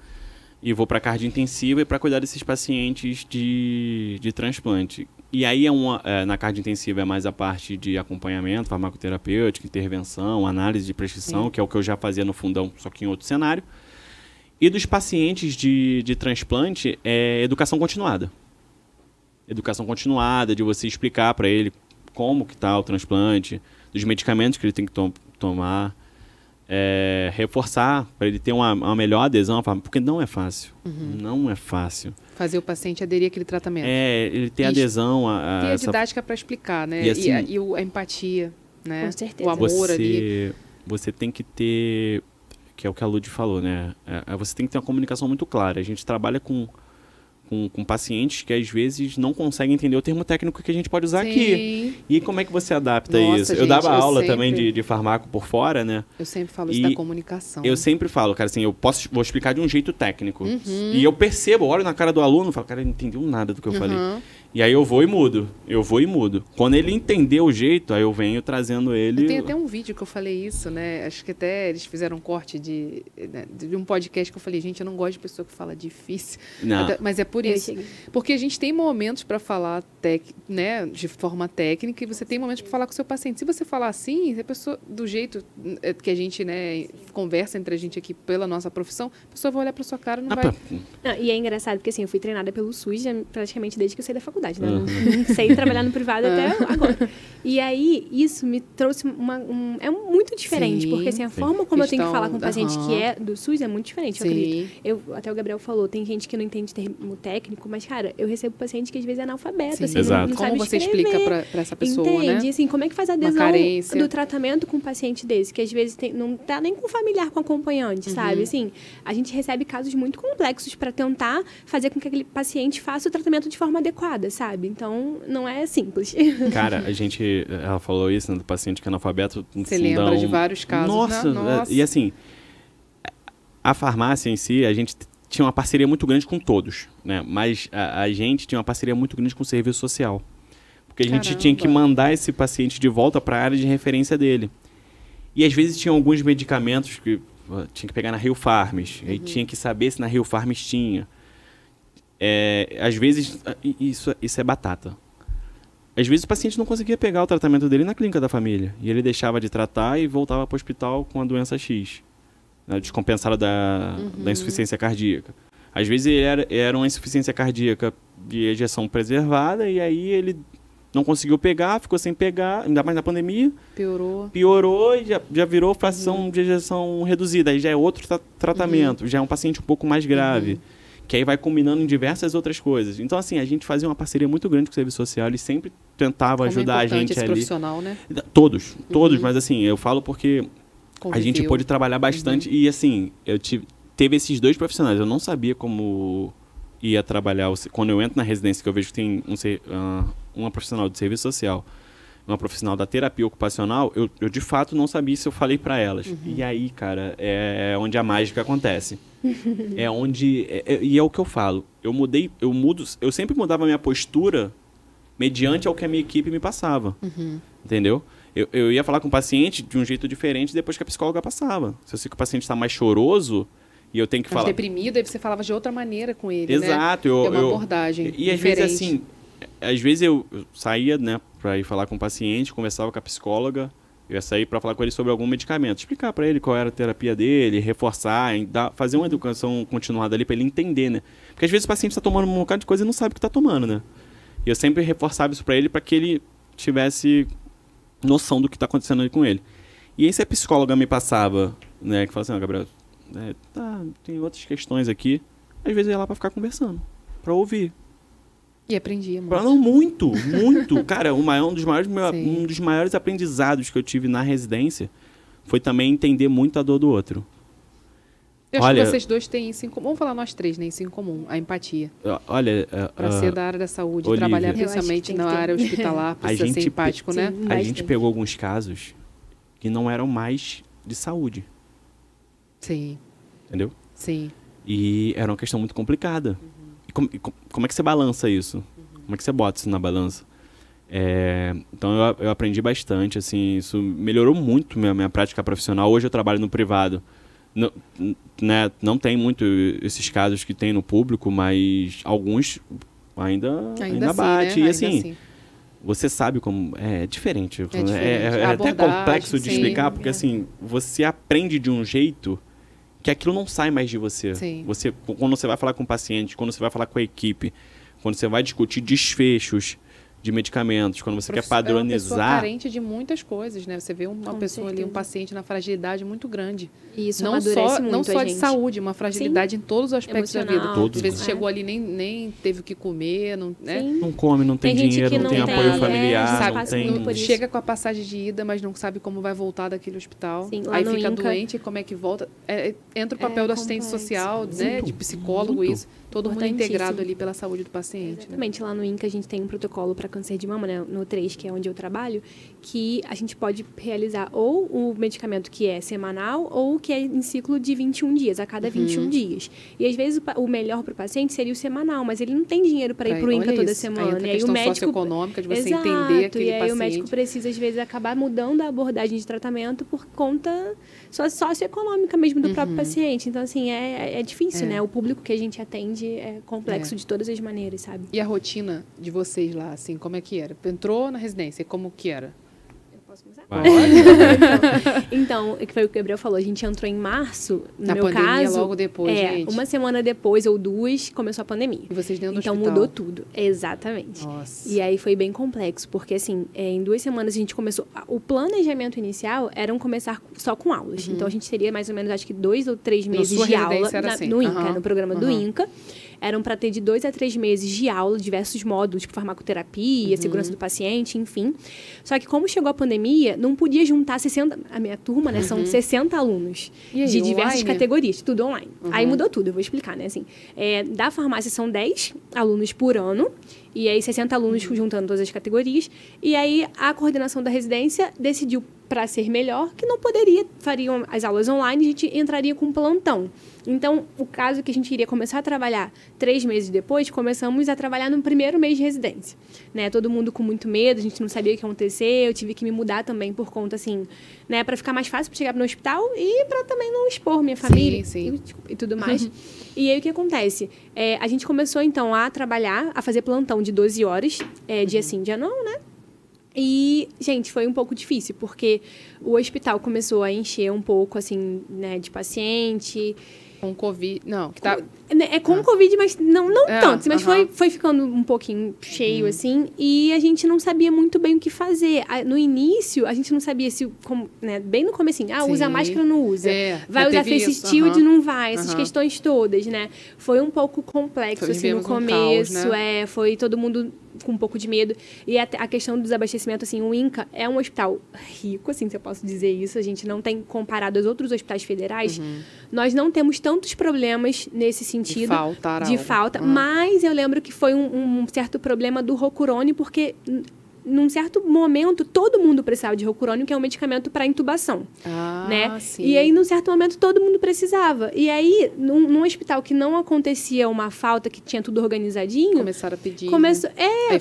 E vou para a cardio intensiva e para cuidar desses pacientes de transplante. E aí, na cardio intensiva é mais a parte de acompanhamento, farmacoterapêutico, intervenção, análise de prescrição, que é o que eu já fazia no fundão, só que em outro cenário. E dos pacientes de transplante, é educação continuada. Educação continuada, de você explicar para ele como que está o transplante, dos medicamentos que ele tem que tomar, reforçar para ele ter uma melhor adesão, porque não é fácil. Não é fácil. Fazer o paciente aderir àquele tratamento. Ele ter adesão a ter a didática para explicar, né? E, assim, a empatia, né? Com certeza. O amor ali. Você tem que ter, que é o que a Lud falou, né? Você tem que ter uma comunicação muito clara. A gente trabalha com pacientes que às vezes não conseguem entender o termo técnico que a gente pode usar aqui. E como é que você adapta isso? Eu dava aula também de farmaco por fora, né? Eu sempre falo isso da comunicação. Eu sempre falo, cara, assim, vou explicar de um jeito técnico. E eu percebo, olho na cara do aluno e falo, cara, ele não entendeu nada do que eu falei. E aí eu vou e mudo. Quando ele entender o jeito, aí eu venho trazendo ele... Tem até um vídeo que eu falei isso, né? Acho que até eles fizeram um corte de um podcast que eu falei, gente, eu não gosto de pessoa que fala difícil. Não. Mas é por isso. Porque a gente tem momentos para falar né, de forma técnica e você tem momentos para falar com o seu paciente. Se você falar assim, a pessoa, do jeito que a gente, né, conversa entre a gente aqui pela nossa profissão, a pessoa vai olhar para sua cara e não vai... Não, e é engraçado, porque assim, eu fui treinada pelo SUS praticamente desde que eu saí da faculdade. Né? Não sei trabalhar no privado até agora. E aí, isso me trouxe é muito diferente, porque assim, a forma como eu tenho que falar com um paciente que é do SUS é muito diferente, eu acredito. Até o Gabriel falou, tem gente que não entende termo técnico, mas, cara, eu recebo paciente que às vezes é analfabeto, assim, não sabe como você escrever. explica para essa pessoa, Entende? né? Assim, como é que faz a adesão do tratamento com um paciente desse, que às vezes não tá nem com familiar, com acompanhante, sabe? Assim, a gente recebe casos muito complexos para tentar fazer com que aquele paciente faça o tratamento de forma adequada, sabe? Então, não é simples. Cara, ela falou isso, né, do paciente que é analfabeto. Você lembra de vários casos, Nossa, né? Nossa. E assim, a farmácia em si, a gente tinha uma parceria muito grande com todos, né? Mas a gente tinha uma parceria muito grande com o serviço social. Porque a gente tinha que mandar esse paciente de volta para a área de referência dele. E às vezes tinha alguns medicamentos que tinha que pegar na Rio Farms, aí tinha que saber se na Rio Farms tinha. Às vezes, isso é batata. Às vezes o paciente não conseguia pegar o tratamento dele na clínica da família. E ele deixava de tratar e voltava para o hospital com a doença X. Descompensada da insuficiência cardíaca. Às vezes era uma insuficiência cardíaca de ejeção preservada e aí ele não conseguiu pegar, ficou sem pegar, ainda mais na pandemia. Piorou e já virou fração de ejeção reduzida. Aí já é outro tratamento, já é um paciente um pouco mais grave. que aí vai combinando em diversas outras coisas. Então, assim, a gente fazia uma parceria muito grande com o serviço social, eles sempre tentavam ajudar a gente esse ali. Profissional, né? Todos, mas assim, eu falo porque a gente pôde trabalhar bastante e assim, teve esses 2 profissionais, eu não sabia como ia trabalhar, quando eu entro na residência, que eu vejo que tem uma profissional de serviço social, uma profissional da terapia ocupacional, eu de fato não sabia se eu falei para elas. E aí, cara, é onde a mágica acontece. É onde... e é o que eu falo. Eu sempre mudava a minha postura mediante ao que a minha equipe me passava. Entendeu? Eu ia falar com o paciente de um jeito diferente depois que a psicóloga passava. Se eu sei que o paciente está mais choroso e eu tenho que falar... deprimido, aí você falava de outra maneira com ele, Exato. Né? Uma abordagem e às vezes, assim... Às vezes eu saía, né, para ir falar com o paciente, conversava com a psicóloga, eu ia sair para falar com ele sobre algum medicamento, explicar para ele qual era a terapia dele, reforçar, fazer uma educação continuada ali para ele entender, né? Porque às vezes o paciente está tomando um bocado de coisa e não sabe o que está tomando, né? E eu sempre reforçava isso para ele para que ele tivesse noção do que está acontecendo ali com ele. E aí se a psicóloga me passava, né, que falava assim, Gabriel, tem outras questões aqui, às vezes eu ia lá para ficar conversando, para ouvir. E aprendia muito. Muito. Cara, um dos maiores aprendizados que eu tive na residência foi também entender muito a dor do outro. Eu acho que vocês 2 têm isso em comum. Vamos falar nós 3, né? Isso em comum, a empatia. Olha... Para ser da área da saúde, Olivia, trabalhar principalmente na área hospitalar, precisa ser empático, né? A gente pegou alguns casos que não eram mais de saúde. Sim. Entendeu? Sim. E era uma questão muito complicada. Como é que você balança isso? Como é que você bota isso na balança? Então eu aprendi bastante, assim, isso melhorou muito minha prática profissional. Hoje eu trabalho no privado. Não tem muito esses casos que tem no público, mas alguns ainda bate. Né? E assim, você sabe como... É diferente. Diferente. É até complexo de explicar, porque assim, você aprende de um jeito... que aquilo não sai mais de você. Quando você vai falar com o paciente, quando você vai falar com a equipe, quando você vai discutir desfechos de medicamentos, quando você quer padronizar... É uma pessoa carente de muitas coisas, né? Você vê uma pessoa ali, um paciente na fragilidade muito grande. E isso amadurece muito não só a de gente. Saúde, uma fragilidade em todos os aspectos da vida. Todos, às vezes chegou ali nem teve o que comer, né? Não come, não tem dinheiro, não tem apoio familiar, não tem... Chega com a passagem de ida, mas não sabe como vai voltar daquele hospital. Aí fica doente, como é que volta. Entra o papel do assistente social, né? De psicólogo, isso. Todo mundo integrado ali pela saúde do paciente. Exatamente. Né? Lá no INCA a gente tem um protocolo para câncer de mama, né? No 3, que é onde eu trabalho, que a gente pode realizar ou o medicamento que é semanal ou que é em ciclo de 21 dias, a cada 21 dias. E às vezes o melhor para o paciente seria o semanal, mas ele não tem dinheiro para ir para o INCA toda semana. Aí e aí o médico socioeconômica de você entender aquele e aí paciente. O médico precisa às vezes acabar mudando a abordagem de tratamento por conta socioeconômica mesmo do próprio paciente. Então assim, é difícil, né? O público que a gente atende é complexo de todas as maneiras, sabe? E a rotina de vocês lá, assim, como é que era? Entrou na residência, como que era? Posso começar? Então, que foi o que o Gabriel falou, a gente entrou em março, no meu caso... logo depois, gente. Uma semana depois ou 2, começou a pandemia. E vocês dentro do hospital. Então, mudou tudo. Exatamente. Nossa. E aí, foi bem complexo, porque, assim, em 2 semanas a gente começou... O planejamento inicial era começar só com aulas. Então, a gente teria mais ou menos, acho que 2 ou 3 meses de aula no INCA, no programa do INCA. Eram para ter de 2 a 3 meses de aula, diversos módulos, tipo farmacoterapia, segurança do paciente, enfim. Só que como chegou a pandemia, não podia juntar 60... A minha turma, né, são 60 alunos aí, de diversas online? Categorias, tudo online. Aí mudou tudo, eu vou explicar, né? Assim, da farmácia são 10 alunos por ano, e aí 60 alunos juntando todas as categorias. E aí a coordenação da residência decidiu, para ser melhor, que não fariam as aulas online, a gente entraria com plantão. Então, o caso que a gente iria começar a trabalhar 3 meses depois, começamos a trabalhar no primeiro mês de residência. Né? Todo mundo com muito medo, a gente não sabia o que ia acontecer, eu tive que me mudar também por conta, assim, né, para ficar mais fácil para chegar no hospital e para também não expor minha família e tudo mais. E aí, o que acontece? A gente começou, então, a trabalhar, a fazer plantão de 12 horas, dia sim, dia não, né? E, gente, foi um pouco difícil, porque o hospital começou a encher um pouco, assim, né, de paciente. Com Covid. Não, que tá... com Covid, mas não tanto. Mas foi ficando um pouquinho cheio, assim. E a gente não sabia muito bem o que fazer. No início, a gente não sabia se... bem no comecinho. Usa máscara ou não usa? Vai usar face shield, não vai. Essas questões todas, né? Foi um pouco complexo, assim, no começo. Caos, né? Foi todo mundo com um pouco de medo. E a questão do desabastecimento, assim, o INCA é um hospital rico, assim, se eu posso dizer isso. A gente não tem, comparado aos outros hospitais federais, nós não temos tantos problemas nesse sentido. De falta. Mas eu lembro que foi um certo problema do Rocurone, porque... num certo momento, todo mundo precisava de Rocurone, que é um medicamento para intubação. Né? Sim. E aí, num certo momento, todo mundo precisava. E aí, num hospital que não acontecia uma falta, que tinha tudo organizadinho... Começaram a pedir.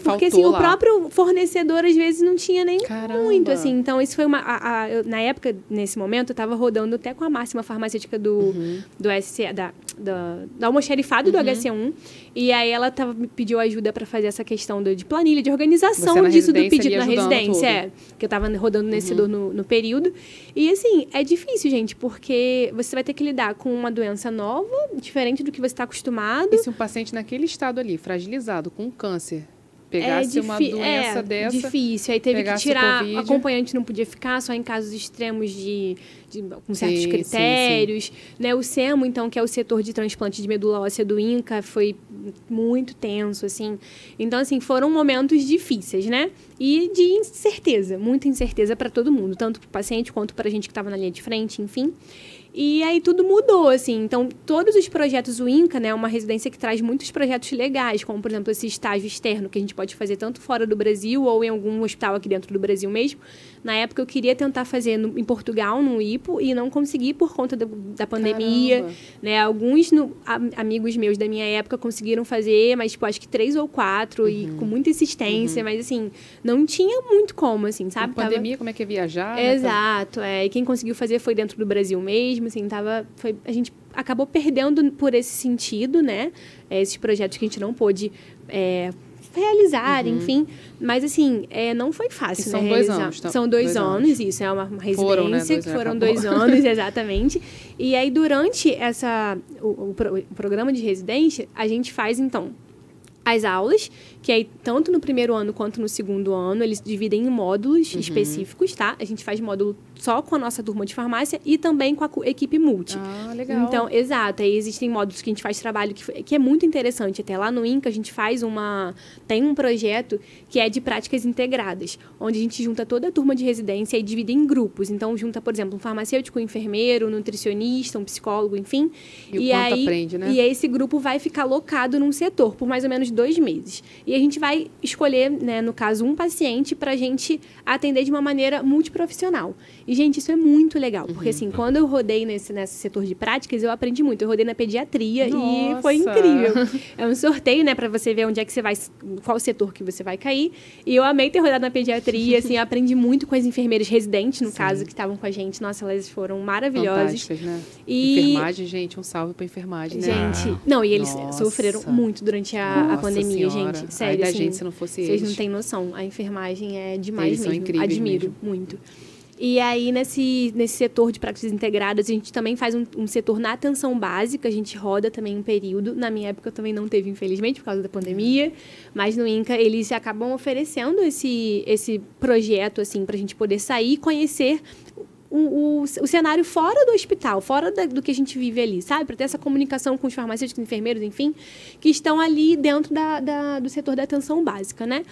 Porque assim, o próprio fornecedor, às vezes, não tinha nem muito. Assim. Então, isso foi na época, nesse momento, eu estava rodando até com a máxima farmacêutica do SC, da almoxarifado do HC1. E aí, ela me pediu ajuda para fazer essa questão de planilha, de organização disso, do pedido na residência. Que eu tava rodando nesse setor no período. E assim, é difícil, gente, porque você vai ter que lidar com uma doença nova, diferente do que você está acostumado. E se um paciente naquele estado ali, fragilizado, com câncer, pegasse uma doença dessa... É difícil. Aí teve que tirar... O acompanhante não podia ficar, só em casos extremos com certos critérios. Sim. Né? O SEMO, então, que é o setor de transplante de medula óssea do INCA, foi muito tenso, assim. Então, assim, foram momentos difíceis, né? E de incerteza, muita incerteza para todo mundo, tanto para o paciente quanto para a gente que estava na linha de frente, enfim. E aí tudo mudou, assim. Então, todos os projetos, o INCA, né, é uma residência que traz muitos projetos legais, como, por exemplo, esse estágio externo que a gente pode fazer tanto fora do Brasil ou em algum hospital aqui dentro do Brasil mesmo. Na época, eu queria tentar fazer em Portugal, no IPO, e não consegui por conta da pandemia. Né? Alguns amigos meus da minha época conseguiram fazer, mas, tipo, acho que 3 ou 4, e com muita insistência. Mas, assim, não tinha muito como, assim, sabe? Na pandemia, como é que é viajar? Exato, E quem conseguiu fazer foi dentro do Brasil mesmo, assim, a gente acabou perdendo por esse sentido, né? Esses projetos que a gente não pôde realizar, enfim. Mas, assim, não foi fácil, são né? 2 anos. São 2 anos, isso. É uma residência que foram 2 anos, exatamente. E aí, durante o programa de residência, a gente faz, então, as aulas, que aí tanto no primeiro ano quanto no segundo ano, eles dividem em módulos específicos, tá? A gente faz módulo só com a nossa turma de farmácia e também com a equipe multi. Legal. Então, exato. Aí existem módulos que a gente faz trabalho que é muito interessante. Até lá no INCA, a gente faz tem um projeto que é de práticas integradas, onde a gente junta toda a turma de residência e divide em grupos. Então, junta, por exemplo, um farmacêutico, um enfermeiro, um nutricionista, um psicólogo, enfim. E aí aprende, né? E aí esse grupo vai ficar locado num setor por mais ou menos 2 meses. E a gente vai escolher, né, no caso, um paciente para a gente atender de uma maneira multiprofissional. E, gente, isso é muito legal, porque, assim, quando eu rodei nesse setor de práticas, eu aprendi muito. Eu rodei na pediatria e foi incrível. É um sorteio, né, para você ver onde é que você vai, qual setor que você vai cair. E eu amei ter rodado na pediatria, assim, eu aprendi muito com as enfermeiras residentes, no caso, que estavam com a gente. Nossa, elas foram maravilhosas. Fantásticas, né? Enfermagem, gente, um salve pra enfermagem, né? Gente, não, e eles sofreram muito durante a pandemia, senhora. gente. Sério, assim, gente, se não fosse vocês não têm noção. A enfermagem é demais eles mesmo. São incríveis Admiro mesmo. muito. E aí, nesse setor de práticas integradas, a gente também faz um setor na atenção básica, a gente roda também um período. Na minha época também não teve, infelizmente, por causa da pandemia, mas no INCA eles acabam oferecendo esse projeto, assim, para a gente poder sair e conhecer o cenário fora do hospital, fora do que a gente vive ali, sabe? Para ter essa comunicação com os farmacêuticos, enfermeiros, enfim, que estão ali dentro do setor da atenção básica, né?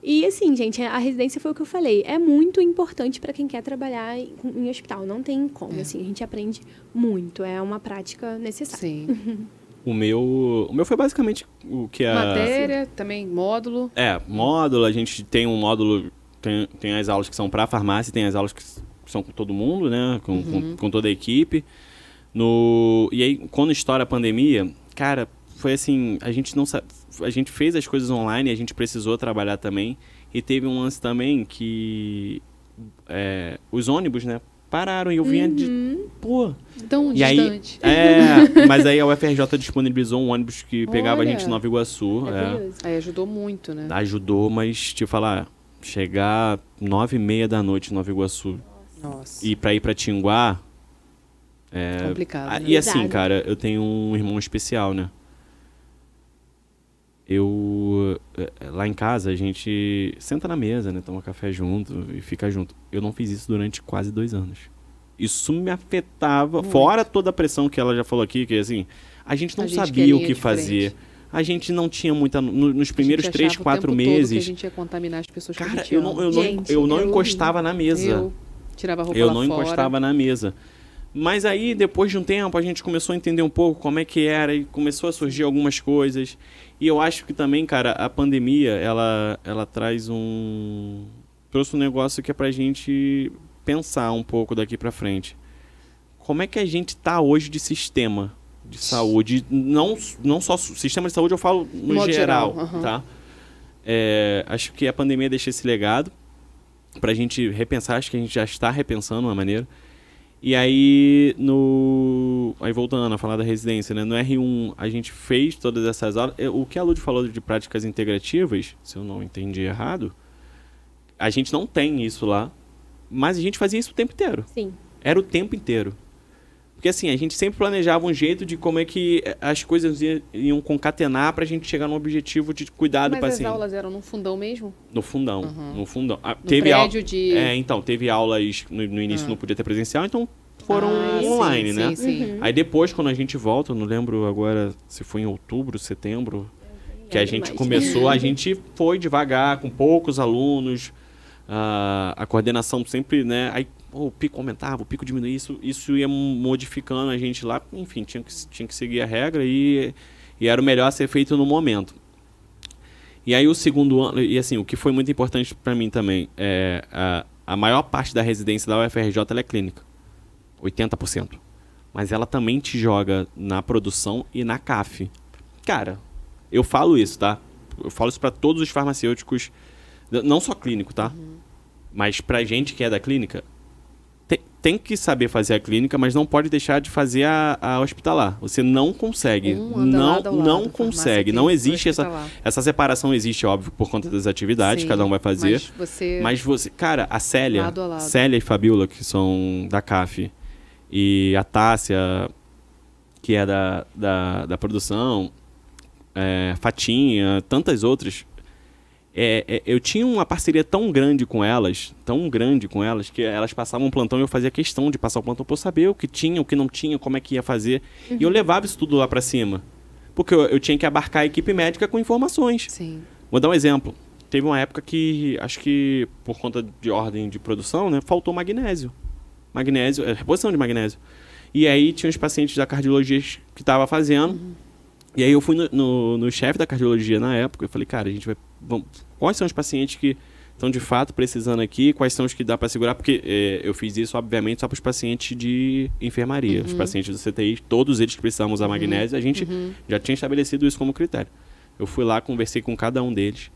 E, assim, gente, a residência foi o que eu falei. É muito importante para quem quer trabalhar em hospital. Não tem como, assim. A gente aprende muito. É uma prática necessária. Sim. O meu foi basicamente o que Matéria, também módulo. Módulo. A gente tem um módulo... Tem as aulas que são para farmácia, tem as aulas que são com todo mundo, né? Com toda a equipe. E aí, quando estoura a pandemia, cara, foi assim... A gente fez as coisas online, a gente precisou trabalhar também. E teve um lance também que os ônibus, né, pararam e eu vinha tão distante. Mas aí a UFRJ disponibilizou um ônibus que pegava a gente em Nova Iguaçu. Aí ajudou muito, né? Ajudou, mas te falar, chegar 9h30 da noite em Nova Iguaçu e pra ir pra Tinguá Complicado, né? E assim, cara, eu tenho um irmão especial, né? Lá em casa, a gente senta na mesa, né? Toma café junto e fica junto. Eu não fiz isso durante quase 2 anos. Isso me afetava, fora toda a pressão que ela já falou aqui, que assim, a gente não sabia o que fazer. A gente não tinha muita... Nos primeiros 3, 4 meses... Que a gente ia contaminar as pessoas. Cara, eu não encostava na mesa. Eu tirava a roupa Eu lá não fora. encostava na mesa. Mas aí, depois de um tempo, a gente começou a entender um pouco como é que era e começou a surgir algumas coisas. E eu acho que também, cara, a pandemia, ela traz trouxe um negócio que é pra gente pensar um pouco daqui pra frente. Como é que a gente tá hoje de sistema de saúde? Não só sistema de saúde, eu falo no geral, tá? Acho que a pandemia deixa esse legado pra gente repensar. Acho que a gente já está repensando uma maneira. E aí, aí voltando a falar da residência, né? No R1 a gente fez todas essas aulas. O que a Lud falou de práticas integrativas, se eu não entendi errado, a gente não tem isso lá, mas a gente fazia isso o tempo inteiro. Sim. Era o tempo inteiro. Porque assim, a gente sempre planejava um jeito de como é que as coisas iam concatenar pra gente chegar no objetivo de cuidar do paciente. Mas as aulas eram no fundão mesmo? No fundão, no fundão. Teve prédio de... então, teve aulas, no início não podia ter presencial, então foram online, né? Sim. Aí depois, quando a gente volta, eu não lembro agora se foi em outubro, setembro, que a gente começou, a gente foi devagar, com poucos alunos, a coordenação sempre, né? Aí o pico aumentava, o pico diminuía, isso ia modificando a gente lá, enfim, tinha que seguir a regra e era o melhor a ser feito no momento. E aí o segundo ano, e assim, o que foi muito importante para mim também, a maior parte da residência da UFRJ ela é clínica, 80%. Mas ela também te joga na produção e na CAF. Cara, eu falo isso, tá? Eu falo isso para todos os farmacêuticos, não só clínico, tá? Mas pra gente que é da clínica, tem que saber fazer a clínica, mas não pode deixar de fazer a hospitalar. Você não consegue. Não consegue. Não existe essa separação, existe, óbvio, por conta das atividades, cada um vai fazer. Mas você, cara, a Célia e Fabiola, que são da CAF, e a Tássia, que é da produção, Fatinha, tantas outras. Eu tinha uma parceria tão grande com elas, que elas passavam um plantão e eu fazia questão de passar o plantão para eu saber o que tinha, o que não tinha, como é que ia fazer. E eu levava isso tudo lá para cima. Porque eu tinha que abarcar a equipe médica com informações. Sim. Vou dar um exemplo. Teve uma época que, acho que por conta de ordem de produção, né, faltou magnésio. Reposição de magnésio. E aí tinha os pacientes da cardiologia que estava fazendo. E aí eu fui no chefe da cardiologia na época e falei, cara, quais são os pacientes que estão de fato precisando aqui, quais são os que dá para segurar, porque eu fiz isso, obviamente, só para os pacientes de enfermaria, os pacientes do CTI, todos eles que precisavam usar magnésio, a gente já tinha estabelecido isso como critério. Eu fui lá, conversei com cada um deles,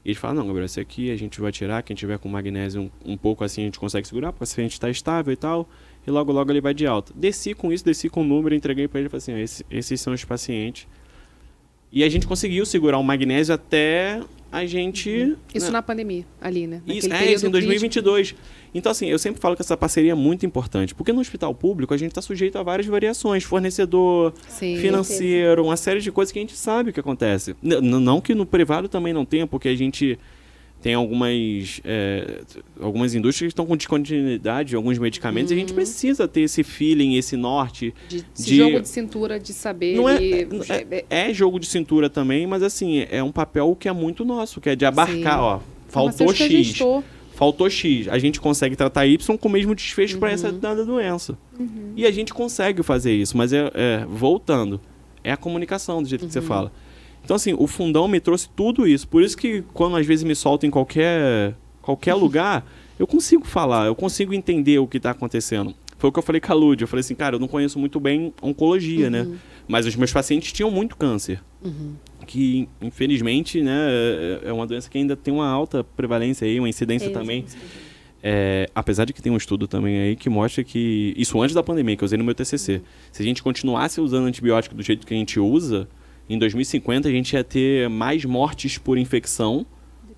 e eles falaram, não, Gabriel, esse aqui a gente vai tirar, quem tiver com magnésio um pouco assim a gente consegue segurar, porque o paciente está estável e tal, e logo ele vai de alta. Desci com o número, entreguei para ele e falei assim, esses são os pacientes. E a gente conseguiu segurar o magnésio até a gente... Isso na pandemia, ali, né? Isso em 2022. Então, assim, eu sempre falo que essa parceria é muito importante, porque no hospital público a gente está sujeito a várias variações, fornecedor, financeiro, uma série de coisas que a gente sabe o que acontece. Não que no privado também não tenha, porque a gente tem algumas indústrias que estão com descontinuidade de alguns medicamentos e a gente precisa ter esse feeling, esse norte. De jogo de cintura, de saber... Não é jogo de cintura também, mas assim, é um papel que é muito nosso, que é de abarcar, faltou X. Faltou X. A gente consegue tratar Y com o mesmo desfecho para essa dada doença. E a gente consegue fazer isso, mas voltando, é a comunicação do jeito que você fala. Então, assim, o fundão me trouxe tudo isso. Por isso que, quando às vezes me solto em qualquer lugar, eu consigo falar, eu consigo entender o que está acontecendo. Foi o que eu falei com a Lud. Eu falei assim, cara, eu não conheço muito bem oncologia, né? Mas os meus pacientes tinham muito câncer. Que, infelizmente, né, é uma doença que ainda tem uma alta prevalência aí, uma incidência também. Apesar de que tem um estudo também aí que mostra que... Isso antes da pandemia, que eu usei no meu TCC. Se a gente continuasse usando antibiótico do jeito que a gente usa... Em 2050, a gente ia ter mais mortes por infecção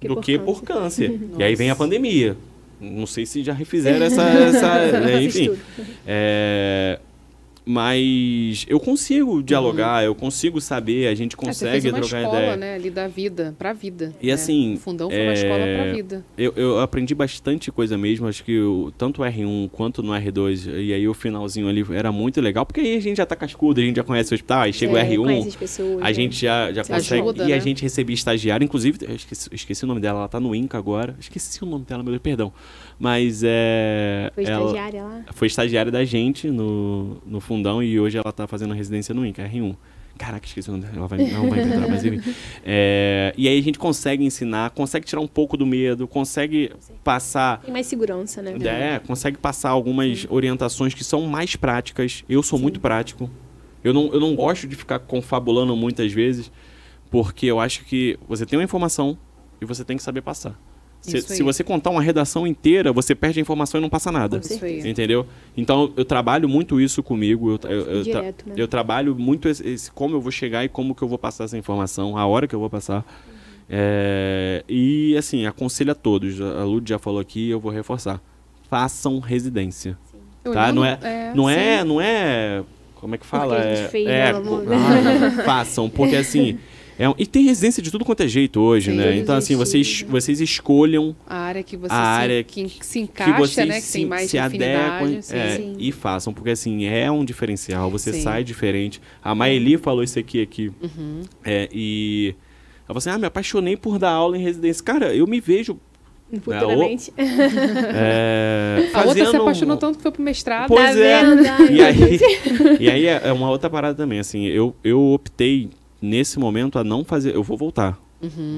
do que por câncer. E aí vem a pandemia. Não sei se já refizeram essa enfim. Mas eu consigo dialogar, eu consigo saber, a gente consegue trocar escola, ideia. Né, ali da vida, pra vida. E assim... O Fundão foi uma escola pra vida. Eu aprendi bastante coisa mesmo, acho que tanto o R1 quanto no R2, e aí o finalzinho ali era muito legal, porque aí a gente já tá cascudo, a gente já conhece o hospital, aí chega o R1, pessoas, a gente já consegue... ajuda, e né? a gente recebia estagiário, inclusive, eu esqueci o nome dela, ela tá no INCA agora, esqueci o nome dela, meu Deus, perdão. Mas Foi estagiária lá? Foi estagiária da gente no Fundão e hoje ela tá fazendo residência no INCA, R1. Caraca, esqueci o nome dela, não vai inventar, mas enfim. E aí a gente consegue ensinar, consegue tirar um pouco do medo, consegue passar... Tem mais segurança, né? Consegue passar algumas orientações que são mais práticas. Eu sou muito prático. Eu não gosto de ficar confabulando muitas vezes, porque eu acho que você tem uma informação e você tem que saber passar. Se você contar uma redação inteira, você perde a informação e não passa nada. Entendeu? Então, eu trabalho muito isso comigo. Eu trabalho muito como eu vou chegar e como que eu vou passar essa informação, a hora que eu vou passar. E, assim, aconselho a todos. A Lud já falou aqui, eu vou reforçar. Façam residência. Tá? Não é... Como é que fala? Façam, porque assim... e tem residência de tudo quanto é jeito hoje, né? Então, assim, vocês escolham a área que você que se que encaixa, né? Que tem mais afinidade. E façam, porque assim, é um diferencial, você sai diferente. A Maeli falou isso aqui. E ela falou assim, me apaixonei por dar aula em residência. Cara, eu me vejo... Futuramente. A outra se apaixonou tanto que foi pro mestrado. Pois E aí é uma outra parada também, assim, eu optei nesse momento a não fazer, eu vou voltar.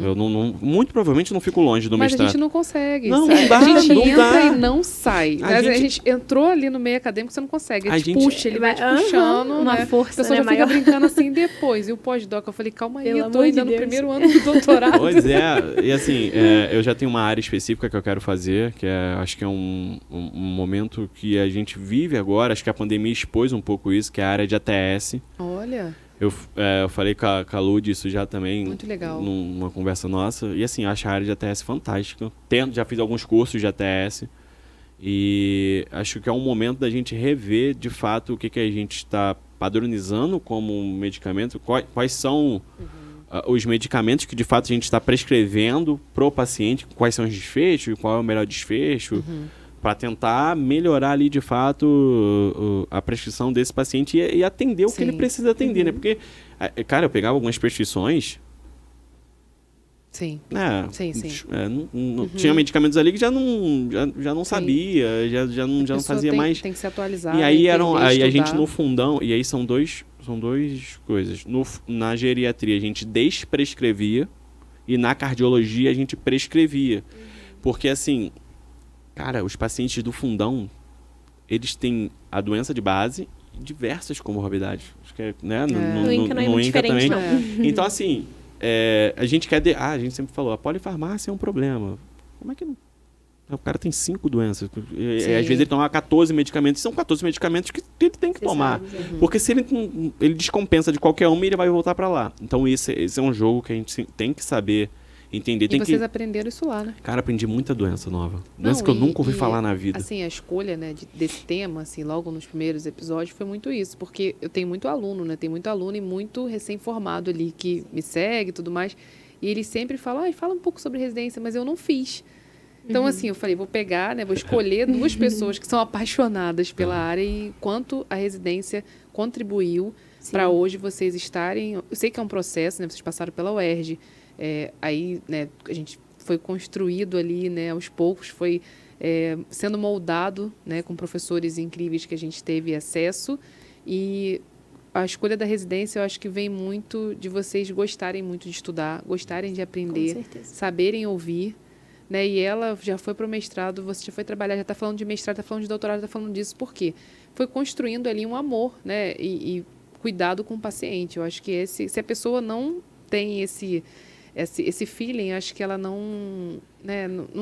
Eu muito provavelmente não fico longe do mestrado. Mas a gente não consegue. Não dá, a gente não entra dá. e não sai. A gente entrou ali no meio acadêmico, você não consegue. Puxa, ele vai te puxando. Uma força, a pessoa já fica brincando assim depois. E o pós-doc, eu falei, calma aí, eu tô ainda no primeiro ano do doutorado. Pois e assim, eu já tenho uma área específica que eu quero fazer, que acho que é um momento que a gente vive agora, acho que a pandemia expôs um pouco isso, que é a área de ATS. Olha... Eu falei com a Lud isso já também. Muito legal. Numa conversa nossa. E assim, acho a área de ATS fantástica. Já fiz alguns cursos de ATS. E acho que é um momento da gente rever, de fato, o que a gente está padronizando como medicamento. Quais são os medicamentos que, de fato, a gente está prescrevendo para o paciente. Quais são os desfechos, qual é o melhor desfecho. Para tentar melhorar ali, de fato, a prescrição desse paciente e atender o que ele precisa atender, né? Porque, cara, eu pegava algumas prescrições... Tinha medicamentos ali que já não sabia, já não fazia mais... Tem que se atualizar. E aí, aí a gente no fundão... E aí são duas coisas. Na geriatria, a gente desprescrevia e na cardiologia, a gente prescrevia. Porque, assim... Cara, os pacientes do fundão, eles têm a doença de base e diversas comorbidades. Acho que né? No INCA não é muito diferente, também. Não. Então, assim, a gente quer... a gente sempre falou, a polifarmácia é um problema. Como é que... O cara tem 5 doenças. Às vezes ele toma 14 medicamentos. São 14 medicamentos que ele tem que tomar. Porque se ele descompensa de qualquer uma, ele vai voltar para lá. Então, esse é um jogo que a gente tem que saber... entender. E vocês aprenderam isso lá, né? Cara, aprendi muita doença nova. Doença que eu nunca ouvi falar na vida. Assim, a escolha, né, desse tema, assim, logo nos primeiros episódios, foi muito isso. Porque eu tenho muito aluno, né? Tem muito aluno e muito recém-formado ali que me segue e tudo mais. E eles sempre falam, fala um pouco sobre residência, mas eu não fiz. Então, assim, eu falei, vou pegar, né? Vou escolher 2 pessoas que são apaixonadas pela área e quanto a residência contribuiu para hoje vocês estarem... Eu sei que é um processo, né? Vocês passaram pela UERJ. Aí, né, a gente foi construído ali, né, aos poucos, foi sendo moldado, né, com professores incríveis que a gente teve acesso. E a escolha da residência, eu acho que vem muito de vocês gostarem muito de estudar, gostarem de aprender, saberem ouvir. Né, e ela já foi para o mestrado, você já foi trabalhar, já está falando de mestrado, está falando de doutorado, está falando disso. Por quê? Foi construindo ali um amor, né, e cuidado com o paciente. Eu acho que se a pessoa não tem esse feeling, acho que ela não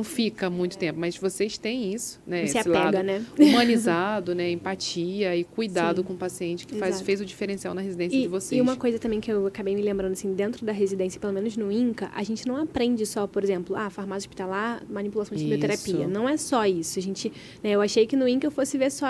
fica muito tempo, mas vocês têm isso, né? Você esse apega, lado né? humanizado, né? Empatia e cuidado Sim. com o paciente que Exato. fez o diferencial na residência de vocês. E uma coisa também que eu acabei me lembrando, assim, dentro da residência, pelo menos no INCA, a gente não aprende só, por exemplo, farmácia hospitalar, manipulação de quimioterapia. Não é só isso. A gente, né, eu achei que no INCA eu fosse ver só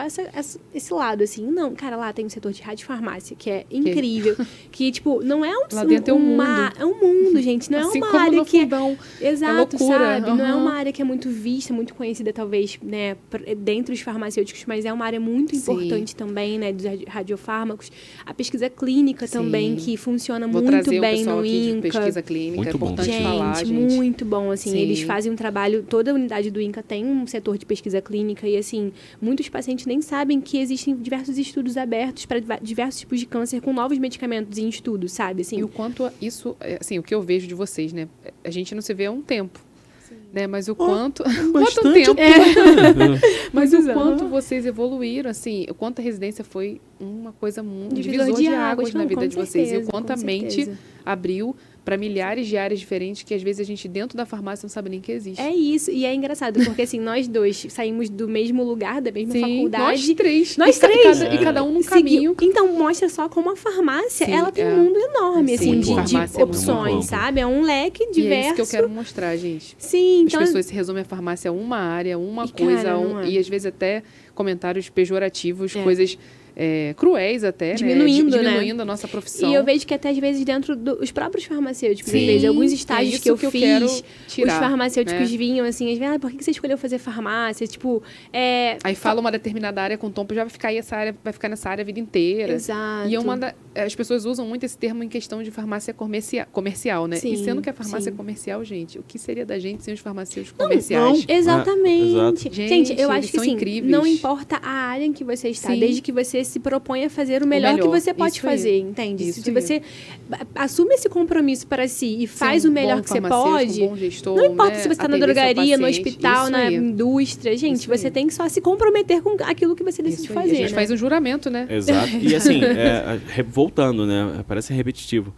esse lado, assim. Não, cara, lá tem um setor de radiofarmácia, que é incrível. Que, tipo, não é lá dentro é um mundo. É um mundo, gente. Não assim é uma como área no que fundão. Exato, é loucura. sabe? Não é uma área que é muito vista, muito conhecida, talvez, né, dentre os farmacêuticos, mas é uma área muito importante também, né, dos radiofármacos. A pesquisa clínica também, que funciona muito bem no INCA. Pesquisa clínica, muito é importante gente, falar, gente. Muito bom, assim, eles fazem um trabalho, toda a unidade do INCA tem um setor de pesquisa clínica e, assim, muitos pacientes nem sabem que existem diversos estudos abertos para diversos tipos de câncer com novos medicamentos em estudo, sabe? Assim, e o quanto isso, assim, o que eu vejo de vocês, né, a gente não se vê há um tempo. Né, mas o quanto... Quanto tempo? Mas o quanto vocês evoluíram, assim, o quanto a residência foi uma coisa muito divisor de águas na vida de vocês. E o quanto a mente abriu para milhares de áreas diferentes que às vezes a gente dentro da farmácia não sabe nem que existe. É isso, e é engraçado, porque assim, nós dois saímos do mesmo lugar, da mesma faculdade. Nós três. E cada um num caminho. Então, mostra só como a farmácia, ela tem um mundo enorme, assim, de opções, sabe? É um leque diverso. E é isso que eu quero mostrar, gente. Sim, então... As pessoas se resumem a farmácia a uma área, uma coisa, e às vezes até comentários pejorativos, coisas... cruéis até, diminuindo a nossa profissão. E eu vejo que até às vezes dentro dos próprios farmacêuticos, às vezes, alguns estágios que eu fiz, os farmacêuticos vinham assim, às vezes, por que você escolheu fazer farmácia? Tipo, aí fala uma determinada área com o tom, já vai ficar nessa área a vida inteira. Exato. E as pessoas usam muito esse termo em questão de farmácia comercial, né? Sim, e sendo que a farmácia comercial, gente, o que seria da gente sem os farmacêuticos comerciais? Exatamente. Gente, eu acho que assim, incríveis. não importa a área em que você está, desde que você se propõe a fazer o melhor que você pode fazer, entende? Se você assume esse compromisso para si e faz o melhor que você pode, bom gestor, não importa se você está na drogaria, no hospital, na indústria, gente, você tem que só se comprometer com aquilo que você decide fazer. A gente faz um juramento, né? Exato. E assim, voltando, né? Parece repetitivo,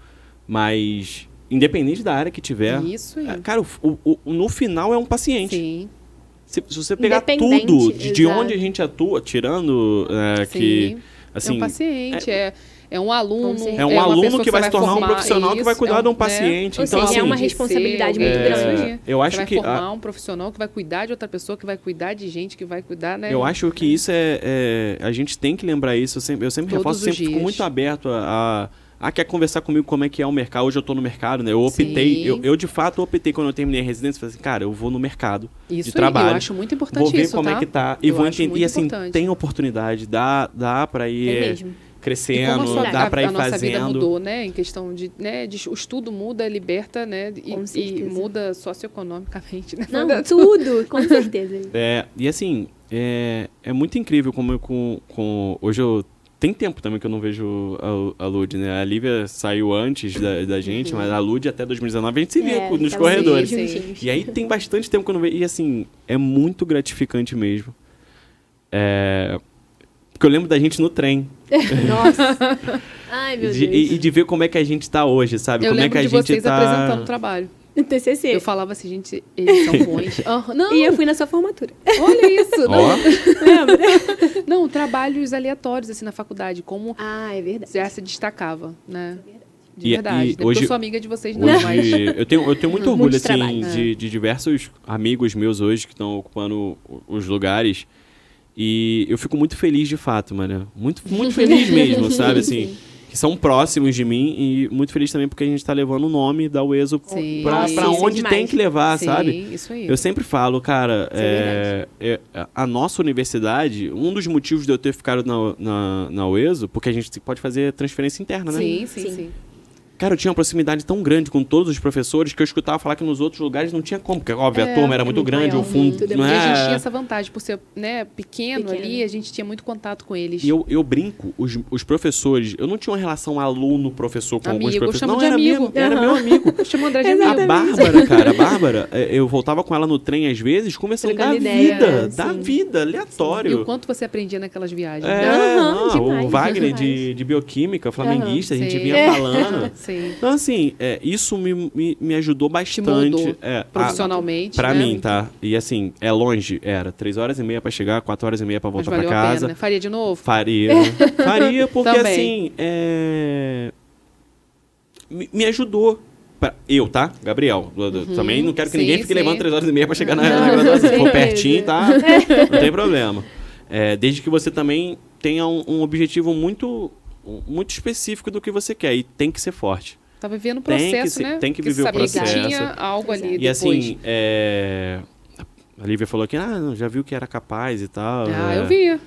mas independente da área que tiver, cara, no final é um paciente. Sim. Se você pegar tudo de onde a gente atua, tirando que... Assim, é um paciente, é um aluno. É um aluno que vai se tornar um profissional que vai cuidar de um paciente. Então, assim, é uma responsabilidade muito grande. Eu acho que formar um profissional que vai cuidar de outra pessoa, que vai cuidar de gente, que vai cuidar, né? Eu acho que isso a gente tem que lembrar isso. Eu sempre reforço, sempre fico muito aberto quer conversar comigo como é que é o mercado. Hoje eu tô no mercado, né? Eu optei, eu de fato optei quando eu terminei a residência, falei assim, cara, eu vou no mercado de trabalho. Eu acho muito importante vou ver isso, como é que tá. E vou entender. E assim, tem oportunidade, dá pra ir crescendo, dá pra ir fazendo. A nossa vida mudou, né? Em questão de, o estudo muda, liberta, né? E muda socioeconomicamente, né? Não, tudo, com certeza. E assim, é muito incrível como hoje eu... Tem tempo também que eu não vejo a Lud, né? A Lívia saiu antes da gente, mas a Lud até 2019 a gente se via nos corredores. E aí tem bastante tempo que eu não vejo. E assim, é muito gratificante mesmo. Porque eu lembro da gente no trem. Nossa! Ai, meu Deus. E de ver como é que a gente tá hoje, sabe? Eu como lembro é que a de gente vocês apresentando o trabalho. TCC. Eu falava assim, gente, eles são bons. Não. E eu fui na sua formatura. Olha isso. Lembra? Não, trabalhos aleatórios, assim, na faculdade. Como é verdade. Já se destacava, né? De E verdade. hoje, eu sou amiga de vocês, não, mas... Eu tenho muito orgulho, assim, de diversos amigos meus hoje que estão ocupando os lugares. E eu fico muito feliz, de fato, mano. Muito feliz mesmo, sabe? Assim, que são próximos de mim e muito feliz também porque a gente tá levando o nome da UESO pra onde tem que levar, sabe? Isso aí. Eu sempre falo, cara, a nossa universidade, um dos motivos de eu ter ficado na UESO, porque a gente pode fazer transferência interna, né? Sim. Cara, eu tinha uma proximidade tão grande com todos os professores que eu escutava falar que nos outros lugares não tinha como. Porque, óbvio, a turma era muito grande, o fundo... Não é... E a gente tinha essa vantagem. Por ser pequeno ali, a gente tinha muito contato com eles. E eu brinco, os professores... Eu não tinha uma relação aluno-professor com alguns professores. Não, era amigo. Era meu amigo. Eu chamo André de amigo. A Bárbara, eu voltava com ela no trem às vezes, conversando da vida, aleatório. E o quanto você aprendia naquelas viagens. O Wagner de bioquímica, flamenguista, a gente vinha falando. Sim. Então, assim, isso me ajudou bastante. Profissionalmente, pra né? mim, tá? E assim, é longe, era 3h30 pra chegar, 4h30 pra voltar pra valeu casa. a pena, né? Faria de novo? Faria. Faria, porque Também. assim, me ajudou. Eu, tá? Gabriel. Também não quero que ninguém fique levando 3h30 pra chegar na graduação. Se for pertinho, tá? Não tem problema. Desde que você também tenha um objetivo muito específico do que você quer. E tem que ser forte. Tá vivendo o processo, né? Tem que viver o processo. Que tinha algo ali e depois. assim, a Lívia falou que já viu que era capaz e tal. Eu via.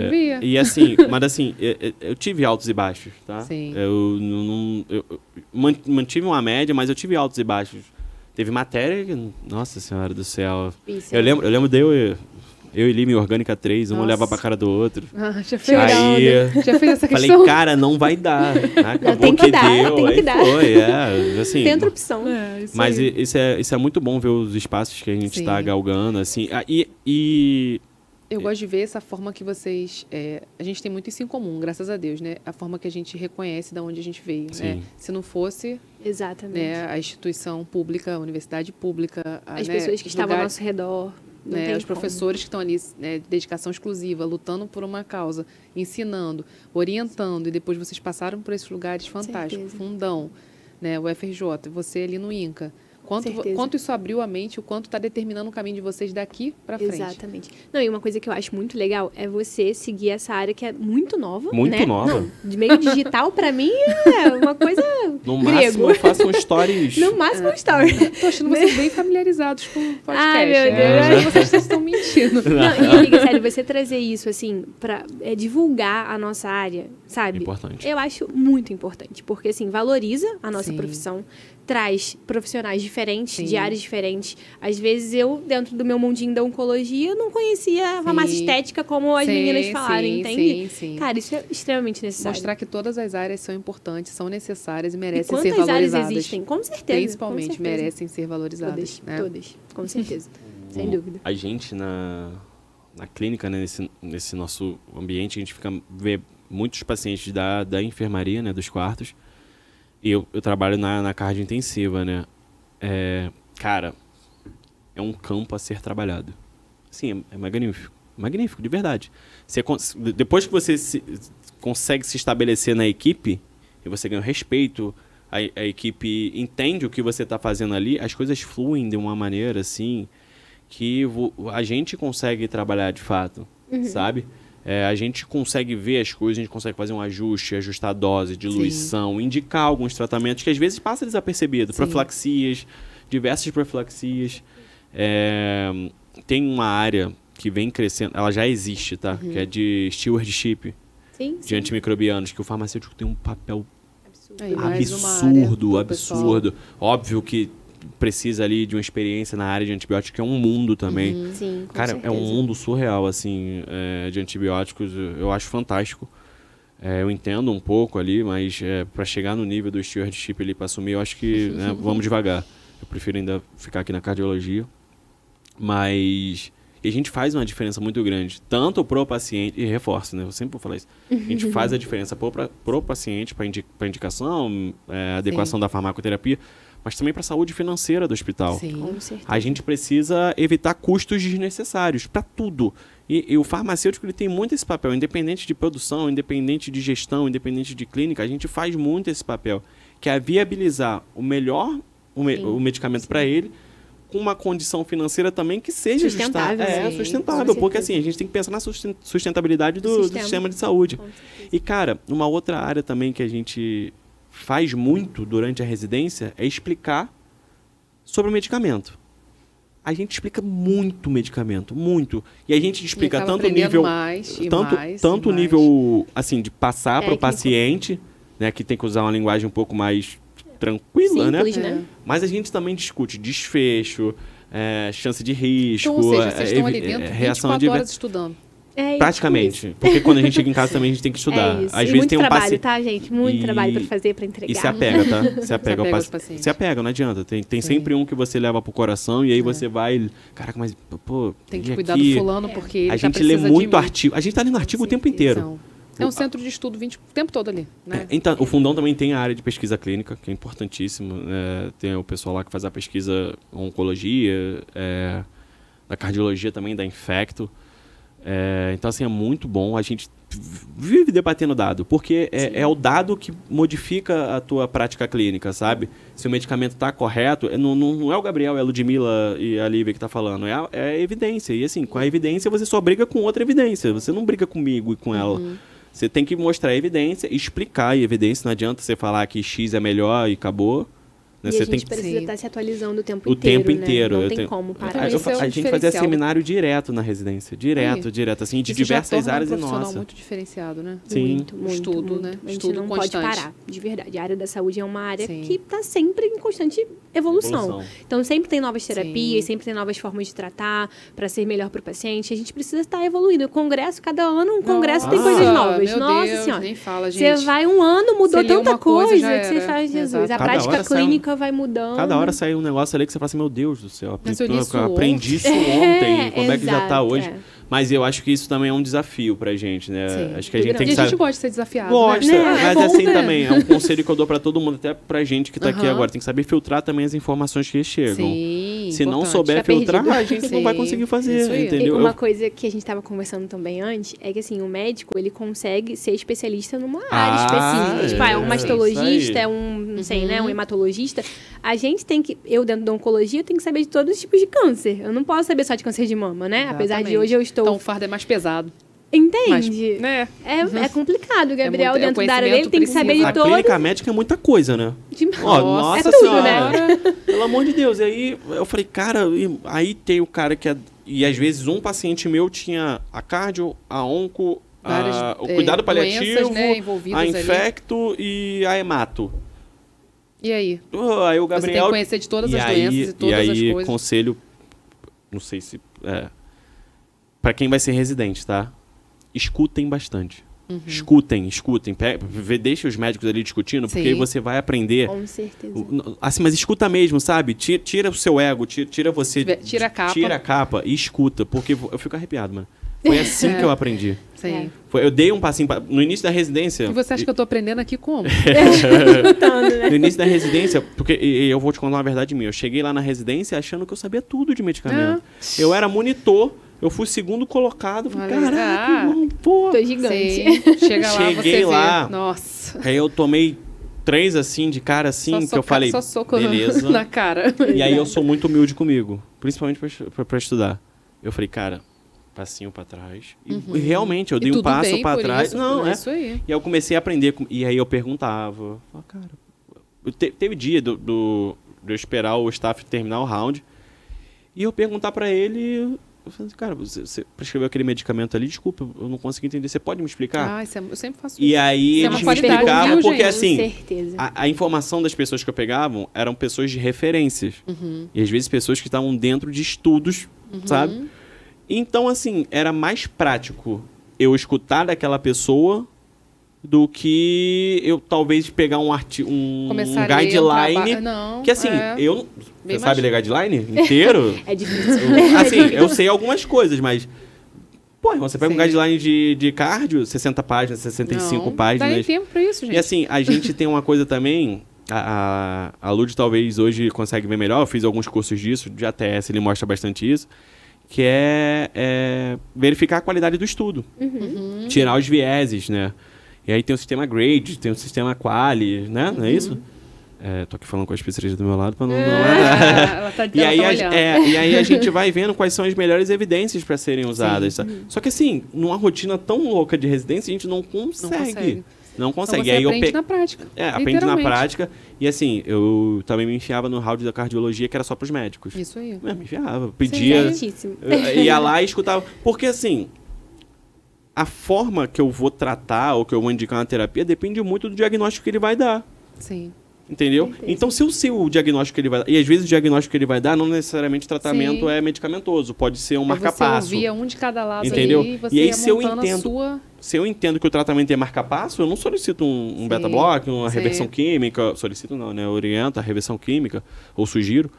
Eu via. E assim, mas assim, eu tive altos e baixos, tá? Sim. Eu mantive uma média, mas eu tive altos e baixos. Teve matéria que, nossa senhora do céu. Isso. Eu lembro de eu e Lima em Orgânica 3, um olhava pra cara do outro. Já fez, já fez essa questão? Falei, cara, não vai dar. Acabou que deu. Tem que dar. Foi, assim. Tem outra opção. Mas isso é muito bom ver os espaços que a gente está galgando, assim. Eu gosto de ver essa forma que vocês... a gente tem muito isso em comum, graças a Deus, né? A forma que a gente reconhece de onde a gente veio, né? Se não fosse... Exatamente. Né, a instituição pública, a universidade pública... As pessoas que estavam ao nosso redor... Os professores que estão ali, de dedicação exclusiva, lutando por uma causa, ensinando, orientando, e depois vocês passaram por esses lugares fantásticos. Fundão, né, o FRJ, você ali no INCA. Quanto isso abriu a mente, o quanto está determinando o caminho de vocês daqui para frente. Exatamente. Não, e uma coisa que eu acho muito legal é você seguir essa área que é muito nova. Muito nova. Não, de meio digital, para mim, é uma coisa No máximo, eu faço um stories. No máximo, um story. Tô achando vocês bem familiarizados com o podcast. Ai, meu Deus. Vocês estão mentindo. Não, e amiga, sério, você trazer isso, assim, pra divulgar a nossa área, sabe? Importante. Eu acho muito importante, porque, assim, valoriza a nossa profissão, traz profissionais diferentes, de áreas diferentes. Às vezes, eu, dentro do meu mundinho da oncologia, não conhecia a farmácia estética como as meninas falaram, entende? Sim. Cara, isso é extremamente necessário. Mostrar que todas as áreas são importantes, são necessárias e merecem ser valorizadas. valorizadas. Quantas áreas existem? Com certeza. Principalmente merecem ser valorizadas. Todas, com certeza. Sem dúvida. A gente, na clínica, né, nesse nosso ambiente, a gente vê muitos pacientes da enfermaria, né, dos quartos. E eu trabalho na cardio intensiva, né? Cara, é um campo a ser trabalhado. Sim, é magnífico. Magnífico, de verdade. Depois que você consegue se estabelecer na equipe, e você ganha o respeito, a equipe entende o que você está fazendo ali, as coisas fluem de uma maneira, assim, que a gente consegue trabalhar de fato, sabe? A gente consegue ver as coisas, a gente consegue fazer um ajuste, ajustar a dose, diluição, indicar alguns tratamentos que às vezes passa desapercebido. Profilaxias, diversas profilaxias. Tem uma área que vem crescendo, ela já existe, tá? Que é de stewardship, de antimicrobianos, que o farmacêutico tem um papel absurdo. Óbvio que precisa ali de uma experiência na área de antibióticos, que é um mundo também. Sim, com Cara, certeza. é um mundo surreal, assim, de antibióticos. Eu acho fantástico. Eu entendo um pouco ali, mas para chegar no nível do stewardship ali, para assumir, eu acho que vamos devagar. Eu prefiro ainda ficar aqui na cardiologia. Mas a gente faz uma diferença muito grande, tanto pro paciente, e reforço, né? Eu sempre vou falar isso. A gente faz a diferença pro paciente, para indicação, adequação da farmacoterapia, mas também para a saúde financeira do hospital. Sim, com certeza. A gente precisa evitar custos desnecessários para tudo. E o farmacêutico ele tem muito esse papel, independente de produção, independente de gestão, independente de clínica, a gente faz muito esse papel, que é viabilizar o melhor o medicamento para ele, com uma condição financeira também que seja sustentável. Sustentável, porque assim, a gente tem que pensar na sustentabilidade do sistema de saúde. E, cara, uma outra área também que a gente faz muito durante a residência é explicar sobre o medicamento. A gente explica muito medicamento, muito. E a gente explica tanto o nível, tanto o nível assim de passar para o paciente, né, que tem que usar uma linguagem um pouco mais tranquila, simples, né? Mas a gente também discute desfecho, chance de risco, então, ou seja, vocês estão ali dentro reação 24 horas estudando. Praticamente. Porque quando a gente chega em casa também a gente tem que estudar. Às vezes muito tem um trabalho, tá, gente? Muito trabalho para fazer, para entregar. E se apega, tá? Se apega ao paciente. Se apega, não adianta. Tem sempre um que você leva pro coração e aí você vai... Caraca, mas, pô... Tem que cuidar do fulano porque ele a gente lê muito artigo. A gente tá lendo artigo o tempo inteiro. É um centro de estudo o tempo todo ali, né? Então, o Fundão também tem a área de pesquisa clínica, que é importantíssimo. Tem o pessoal lá que faz a pesquisa oncologia, da cardiologia também, da infecto. Então, assim, é muito bom. A gente vive debatendo dado, porque é o dado que modifica a tua prática clínica, sabe? Se o medicamento está correto, não é o Gabriel, é a Ludmila e a Lívia que está falando, é a evidência. E assim, com a evidência você só briga com outra evidência, você não briga comigo e com ela. Você tem que mostrar a evidência, explicar a evidência, não adianta você falar que X é melhor e acabou. Né? E você a gente precisa estar se atualizando o tempo inteiro, né? Não tem como parar. A gente fazia seminário direto na residência, direto, assim, de diversas áreas e nossa. É muito diferenciado, né? Sim. Muito, estudo, muito. Né? A gente estudo não constante. pode parar, de verdade. A área da saúde é uma área que está sempre em constante evolução. Então, sempre tem novas terapias, sempre tem novas formas de tratar para ser melhor para o paciente. A gente precisa estar evoluindo. O congresso, cada ano, um congresso tem coisas novas. Nossa Deus, Senhora. nem fala, gente. Você vai um ano, mudou tanta coisa que você faz, Jesus. Exato. A prática clínica vai mudando. Cada hora sai um negócio ali que você fala assim, meu Deus do céu, aprendi isso ontem. ontem, como é que já está hoje? Mas eu acho que isso também é um desafio pra gente, né? Sim. Acho que a gente tem que saber. E a gente gosta de ser desafiado, gosta, né? Mas bom, assim né? também, é um conselho que eu dou pra todo mundo, até pra gente que tá aqui agora. Tem que saber filtrar também as informações que chegam. Sim, se não souber filtrar, a gente não vai conseguir fazer, entendeu? E uma coisa que a gente estava conversando também antes é que, assim, o médico, ele consegue ser especialista numa área específica. Tipo, é um mastologista, é um, não sei, né, um hematologista. A gente tem que, eu dentro da oncologia, eu tenho que saber de todos os tipos de câncer. Eu não posso saber só de câncer de mama, né? Exatamente. Apesar de hoje eu estou... Então o fardo é mais pesado. Entende? Mas, é complicado. O Gabriel, muito, dentro da área dele, tem que saber de A todos. clínica médica é muita coisa, né? Nossa tudo, senhora. né? Pelo amor de Deus. E aí eu falei, cara, aí tem o cara que é... E às vezes um paciente meu tinha a cardio, a onco, o cuidado paliativo, doenças, né, a infecto e a hemato. E aí? Aí o Gabriel... Você tem que conhecer de todas as doenças e todas as coisas. Conselho, não sei se... Pra quem vai ser residente, tá? Escutem bastante. Escutem. Deixa os médicos ali discutindo, porque aí você vai aprender. Com certeza. Assim, mas escuta mesmo, sabe? Tira o seu ego, tira você. Tira a capa. Tira a capa e escuta, porque eu fico arrepiado, mano. Foi assim que eu aprendi. Sim. Eu dei um passinho no início da residência. E você acha que eu tô aprendendo aqui como? Escutando, né? No início da residência, porque eu vou te contar uma verdade minha. Eu cheguei lá na residência achando que eu sabia tudo de medicamento. Eu era monitor. Eu fui segundo colocado. Falei, caraca, irmão, pô. Tô gigante. Sim. Chega lá, Cheguei você lá. vê. Nossa. Aí eu tomei 3 assim, de cara assim, que eu falei, só soco beleza. na cara. E aí eu sou muito humilde comigo. Principalmente pra estudar. Eu falei, cara, passinho pra trás. E realmente, eu dei um passo pra trás. Isso, não, isso aí. E aí eu comecei a aprender. E aí eu perguntava. Cara, teve dia de eu esperar o staff terminar o round. E eu perguntar pra ele... Eu falei assim, cara, você prescreveu aquele medicamento ali, desculpa, eu não consegui entender, você pode me explicar? Eu sempre faço isso. E aí eles me explicavam, porque assim, certeza. A informação das pessoas que eu pegava eram pessoas de referências. E às vezes pessoas que estavam dentro de estudos, sabe? Então, assim, era mais prático eu escutar daquela pessoa do que eu talvez pegar um guideline. Não, que assim, você sabe ler guideline inteiro? É difícil. Assim, eu sei algumas coisas, mas... Pô, você pega um guideline de cardio, 60 páginas, 65 páginas. Dá tempo pra isso, gente. E assim, a gente tem uma coisa também... A Lud talvez hoje consegue ver melhor. Eu fiz alguns cursos disso, de ATS, ele mostra bastante isso. Que é verificar a qualidade do estudo. Tirar os vieses, né? E aí tem o sistema Grade, tem o sistema Quali, né? Não é isso? Tô aqui falando com a especialista do meu lado para não... Ela tá e aí a gente vai vendo quais são as melhores evidências para serem usadas. Só que assim, numa rotina tão louca de residência, a gente não consegue. Não consegue. Então você aí aprende na prática. Aprendi na prática. E assim, eu também me enfiava no round da cardiologia, que era só para os médicos. Isso aí. Me enfiava, pedia... Ia lá e escutava. Porque assim... A forma que eu vou tratar ou que eu vou indicar uma terapia depende muito do diagnóstico que ele vai dar. Sim. Entendeu? Então, se eu sei o diagnóstico que ele vai dar... E às vezes o diagnóstico que ele vai dar não necessariamente o tratamento é medicamentoso. Pode ser um marca-passo. Você ouvia um de cada lado, entendeu? Ali, você e aí, ia se eu entendo, se eu entendo que o tratamento é marca-passo, eu não solicito um beta-block, uma reversão química. Solicito não, né? Oriento a reversão química, ou sugiro.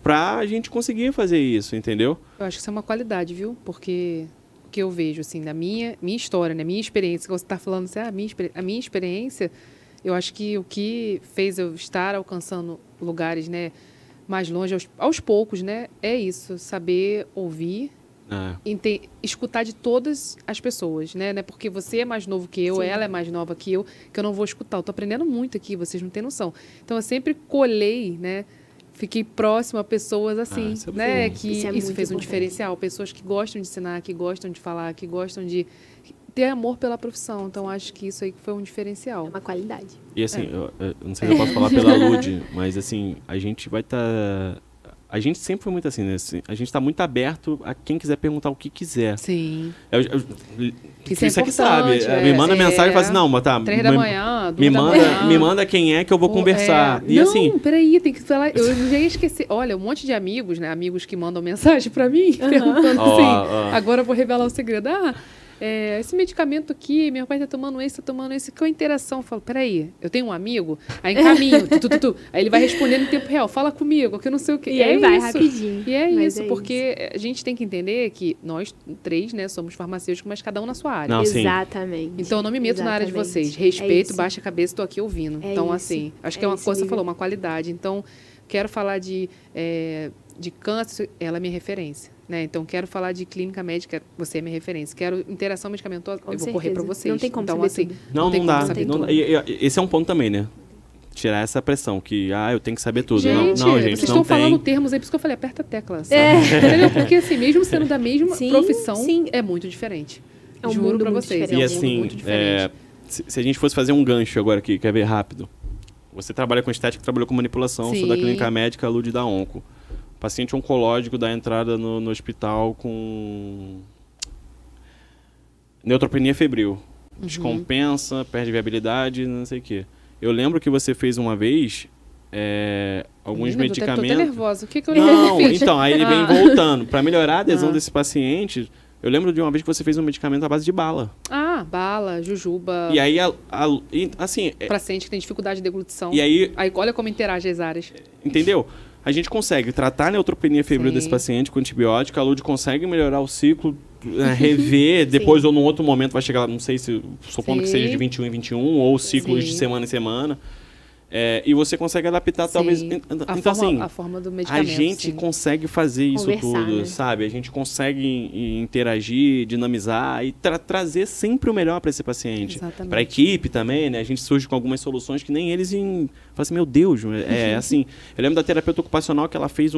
Pra gente conseguir fazer isso, entendeu? Eu acho que isso é uma qualidade, viu? Porque... que eu vejo, assim, da minha história, né? Minha experiência, que você está falando assim, a minha experiência, eu acho que o que fez eu estar alcançando lugares, né, mais longe, aos poucos, né, é isso, saber ouvir, escutar de todas as pessoas, né? Não é porque você é mais novo que eu, ela é mais nova que eu não vou escutar. Eu tô aprendendo muito aqui, vocês não têm noção. Então, eu sempre colhei, né? Fiquei próximo a pessoas assim, né? Que isso fez um diferencial. Pessoas que gostam de ensinar, que gostam de falar, que gostam de ter amor pela profissão. Então, acho que isso aí foi um diferencial. É uma qualidade. E assim, eu não sei se eu posso falar pela Lud, mas assim, a gente vai estar... A gente sempre foi muito assim, né? A gente está muito aberto a quem quiser perguntar o que quiser. Sim. Isso é que sabe. Me manda mensagem e fala assim, não, tá... 3 da manhã, 2 da manhã. Me manda quem é que eu vou conversar. E não, assim... peraí, tem que falar... Eu já ia esquecer. Olha, um monte de amigos, né? Amigos que mandam mensagem pra mim, perguntando assim, agora eu vou revelar o segredo. Esse medicamento aqui, meu pai tá tomando esse, qual a interação? Eu falo, peraí, eu tenho um amigo, aí encaminho, aí ele vai respondendo em tempo real, fala comigo, que eu não sei o quê. E aí vai rapidinho. E é isso, porque a gente tem que entender que nós 3, né, somos farmacêuticos, mas cada um na sua área. Não, exatamente. Então eu não me meto na área de vocês. Respeito, baixa a cabeça, tô aqui ouvindo. Então, assim, acho que é uma coisa que você falou, uma qualidade. Então, quero falar de câncer, ela é minha referência. Né? Então, quero falar de clínica médica, você é minha referência. Quero interação medicamentosa, eu vou correr para vocês. Não tem como então, assim, não dá. Esse é um ponto também, né? Tirar essa pressão, que eu tenho que saber tudo. Gente, não, vocês estão falando termos aí, por isso que eu falei, aperta a tecla. Entendeu? Porque, assim, mesmo sendo da mesma profissão, é muito diferente. Juro para vocês. E assim, se a gente fosse fazer um gancho agora aqui, quer ver rápido? Você trabalha com estética, trabalhou com manipulação, sou da clínica médica, a Lud da Onco. Paciente oncológico dá entrada no hospital com neutropenia febril. Descompensa, perde viabilidade, não sei o quê. Eu lembro que você fez uma vez alguns medicamentos... Eu tô até nervosa. O que eu fiz? Então, aí ele vem voltando. Para melhorar a adesão desse paciente, eu lembro de uma vez que você fez um medicamento à base de bala. Bala, jujuba. E aí, assim... Paciente que tem dificuldade de deglutição. E aí olha como interage as áreas. Entendeu? A gente consegue tratar a neutropenia febril desse paciente com antibiótico, a Lud consegue melhorar o ciclo, rever, depois ou num outro momento vai chegar, não sei se, supondo que seja de 21 em 21, ou ciclos de semana em semana. E você consegue adaptar, talvez... A forma do medicamento. A gente consegue fazer isso tudo, sabe? A gente consegue interagir, dinamizar e trazer sempre o melhor para esse paciente. Para a equipe também, né? A gente surge com algumas soluções que nem eles fala assim, meu Deus, assim... Eu lembro da terapeuta ocupacional que ela fez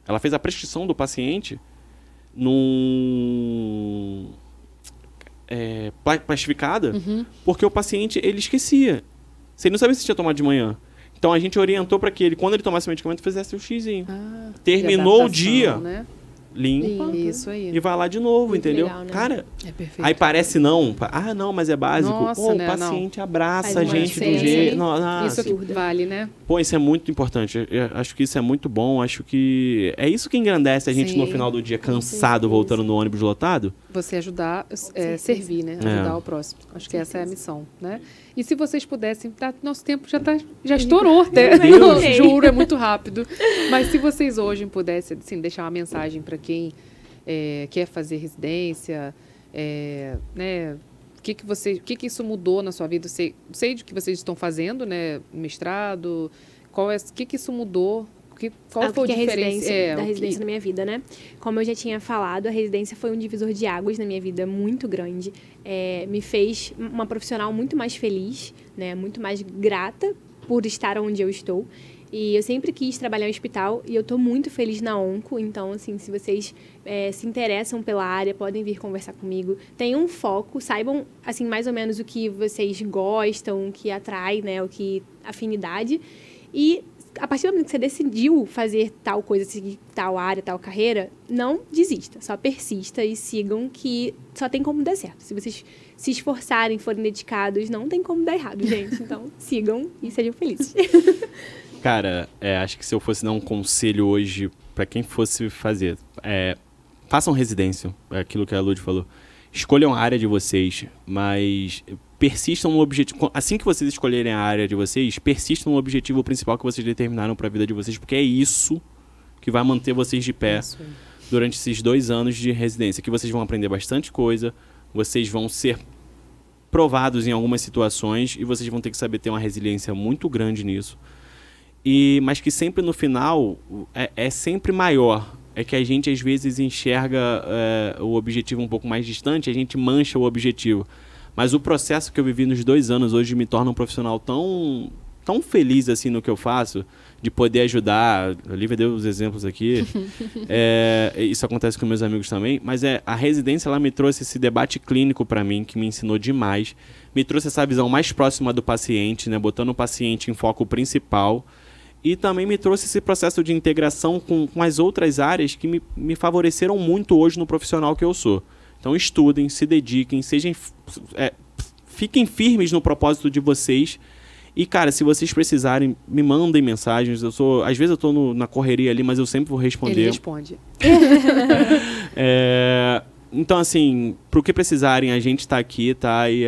ela fez a prescrição do paciente plastificada, porque o paciente, ele esquecia. Você não sabia se tinha tomado de manhã. Então, a gente orientou para que ele, quando ele tomasse o medicamento, fizesse o xizinho. Terminou o dia, né? Limpa isso aí. E vai lá de novo, muito entendeu? Legal, né? Cara, aí parece não, mas é básico. Nossa, o paciente abraça a gente do jeito... Isso que vale, né? Isso é muito importante. Eu acho que isso é muito bom. Acho que é isso que engrandece a gente no final do dia, cansado, voltando no ônibus lotado. Você ajudar, servir, né? Ajudar o próximo. Acho que essa é a missão, né? E se vocês pudessem... Nosso tempo já estourou até. Juro, é muito rápido. Mas se vocês hoje pudessem assim, deixar uma mensagem para quem quer fazer residência, né? O que isso mudou na sua vida? Sei de que vocês estão fazendo, né? Mestrado. O que isso mudou? Qual foi a diferença da residência na minha vida, né? Como eu já tinha falado, a residência foi um divisor de águas na minha vida muito grande. Me fez uma profissional muito mais feliz, né? Muito mais grata por estar onde eu estou. E eu sempre quis trabalhar em hospital e eu estou muito feliz na Onco. Então, assim, se vocês se interessam pela área, podem vir conversar comigo. Tenham um foco, saibam, assim, mais ou menos o que vocês gostam, o que atrai, né? O que afinidade. E a partir do momento que você decidiu fazer tal coisa, seguir tal área, tal carreira, não desista. Só persista e sigam, que só tem como dar certo. Se vocês se esforçarem, forem dedicados, não tem como dar errado, gente. Então, sigam e sejam felizes. Cara, acho que se eu fosse dar um conselho hoje para quem fosse fazer, façam residência, é aquilo que a Lud falou. Escolham a área de vocês, mas persistam no objetivo. Assim que vocês escolherem a área de vocês, persistam no objetivo principal que vocês determinaram para a vida de vocês, porque é isso que vai manter vocês de pé durante esses 2 anos de residência, que vocês vão aprender bastante coisa, vocês vão ser provados em algumas situações e vocês vão ter que saber ter uma resiliência muito grande nisso. Mas que sempre no final é sempre maior. É que a gente às vezes enxerga o objetivo um pouco mais distante, a gente mancha o objetivo. Mas o processo que eu vivi nos 2 anos hoje me torna um profissional tão feliz assim no que eu faço, de poder ajudar. A Lívia deu os exemplos aqui. Isso acontece com meus amigos também. Mas a residência ela me trouxe esse debate clínico para mim, que me ensinou demais. Me trouxe essa visão mais próxima do paciente, né, botando o paciente em foco principal. E também me trouxe esse processo de integração com as outras áreas que me favoreceram muito hoje no profissional que eu sou. Então estudem, se dediquem, fiquem firmes no propósito de vocês. E, cara, se vocês precisarem, me mandem mensagens. Às vezes eu tô na correria ali, mas eu sempre vou responder. Ele responde. Então, assim, pro que precisarem, a gente tá aqui, tá? E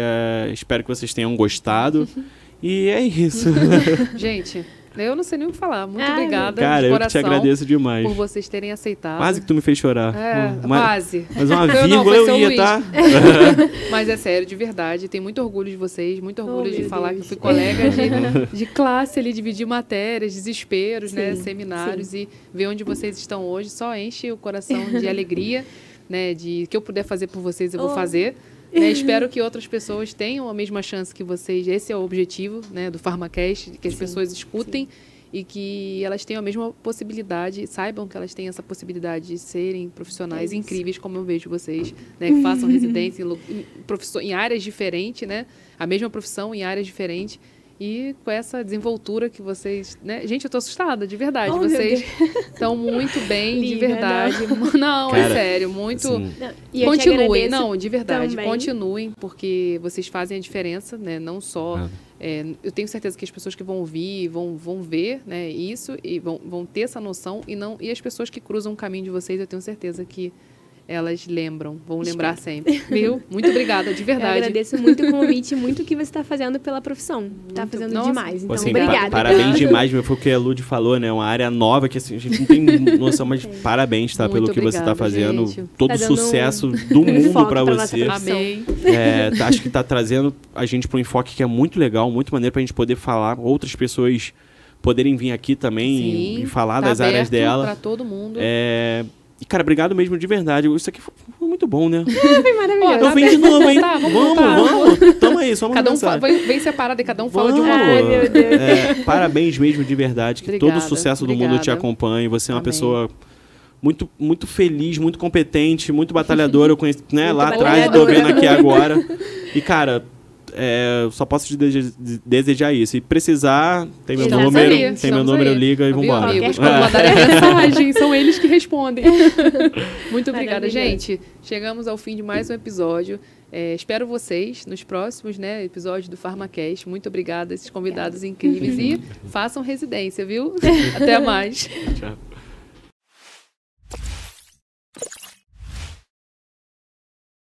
espero que vocês tenham gostado. E é isso. Gente... Eu não sei nem o que falar. Muito obrigada, cara, de coração, eu te agradeço demais. por vocês terem aceitado. Quase que tu me fez chorar. Quase. Mas uma vírgula eu ia, tá? Mas é sério, de verdade. Tenho muito orgulho de vocês, muito orgulho de falar que eu fui colega de classe ali, dividir matérias, desesperos, né, seminários, e ver onde vocês estão hoje. Só enche o coração de alegria, né, de que eu puder fazer por vocês, eu vou fazer. Espero que outras pessoas tenham a mesma chance que vocês. Esse é o objetivo, né, do PharmaCast, que as pessoas escutem e que elas tenham a mesma possibilidade, saibam que elas têm essa possibilidade de serem profissionais incríveis, como eu vejo vocês, né, que façam residência em áreas diferentes, né, a mesma profissão em áreas diferentes. E com essa desenvoltura que vocês... Né? Gente, eu tô assustada, de verdade. Vocês estão muito bem, de verdade. Não, cara, é sério, muito... Assim, continuem, não, de verdade. Também. Continuem, porque vocês fazem a diferença, né? Não só... eu tenho certeza que as pessoas que vão ouvir, vão ver, né, isso, e vão ter essa noção. E as pessoas que cruzam o caminho de vocês, eu tenho certeza que elas vão lembrar sempre, viu? Muito obrigada, de verdade. Eu agradeço muito o convite, muito o que você está fazendo pela profissão. Está fazendo demais, então assim, obrigada. Parabéns demais, foi o que a Lud falou, né? Uma área nova que assim, a gente não tem noção, mas parabéns, tá? Pelo que você está fazendo. Gente. Todo o sucesso do mundo para você. Amém. Acho que está trazendo a gente para um enfoque que é muito legal, muito maneiro para a gente poder falar, outras pessoas poderem vir aqui também e falar das áreas dela. Para todo mundo. E, cara, obrigado mesmo, de verdade. Isso aqui foi muito bom, né? Foi maravilhoso. Então vem de novo, hein? Vamos. Tamo aí, só uma cada um vem separado e cada um fala de uma coisa. Meu Deus. Parabéns mesmo, de verdade. Que todo o sucesso do mundo te acompanhe. Você é uma pessoa muito, muito feliz, muito competente, muito batalhadora. Eu conheci, né, lá atrás, tô vendo aqui agora. E, cara... só posso te desejar isso. E precisar, tem meu número, eu ligo e vambora. Amigos, quando mandarem mensagem, são eles que respondem. Muito obrigada, gente. Chegamos ao fim de mais um episódio. Espero vocês nos próximos, né, episódios do PharmaCast. Muito obrigada a esses convidados incríveis. E façam residência, viu? Até mais. Tchau.